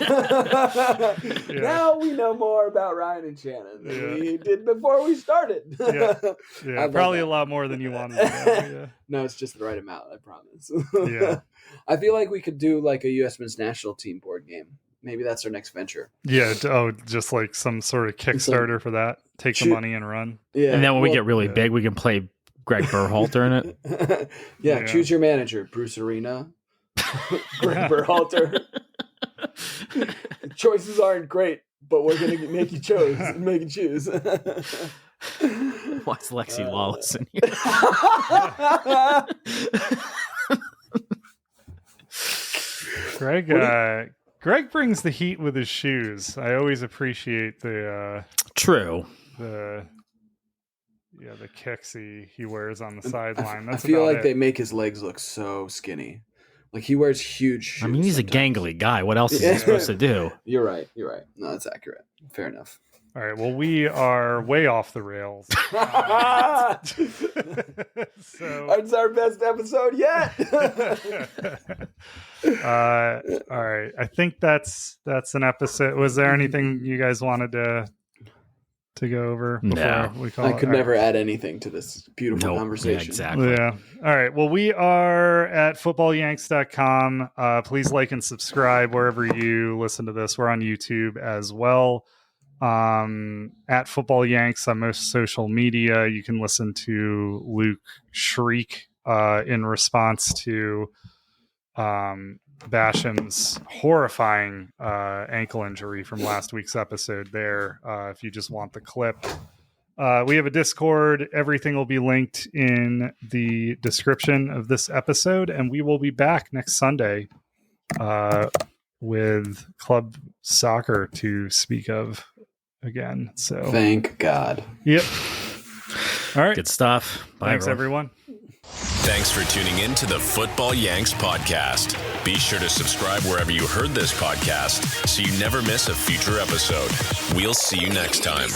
Now we know more about Ryan and Shannon than we did before we started. Probably a lot more than you wanted to know. No, it's just the right amount, I promise. Yeah. I feel like we could do like a U.S. men's national team board game. Maybe that's our next venture. Yeah. Oh, just like some sort of Kickstarter for that. Take the money and run. Yeah. And then when we get really big, we can play Greg Berhalter in it. Yeah. Choose your manager, Bruce Arena, Greg Berhalter. Choices aren't great, but we're gonna make you choose. Why's Lexi Lawless in here? Greg brings the heat with his shoes. I always appreciate the kicks he wears on the sideline. I feel like they make his legs look so skinny. Like he wears huge shoes. I mean, he's sometimes a gangly guy. What else is he supposed to do? You're right. No, that's accurate. Fair enough. All right. Well, we are way off the rails. So it's our best episode yet. All right. I think that's an episode. Was there anything you guys wanted to go over before we call I could never add anything to this beautiful conversation. Yeah, exactly. Yeah. All right. Well, we are at footballyanks.com. Please like and subscribe wherever you listen to this. We're on YouTube as well. At Football Yanks on most social media. You can listen to Luke shriek in response to Basham's horrifying ankle injury from last week's episode there. If you just want the clip. We have a Discord. Everything will be linked in the description of this episode, and we will be back next Sunday with club soccer to speak of again. So thank God. Yep. All right. Good stuff. Bye, Thanks, everyone. Thanks for tuning in to the Football Yanks podcast. Be sure to subscribe wherever you heard this podcast so you never miss a future episode. We'll see you next time.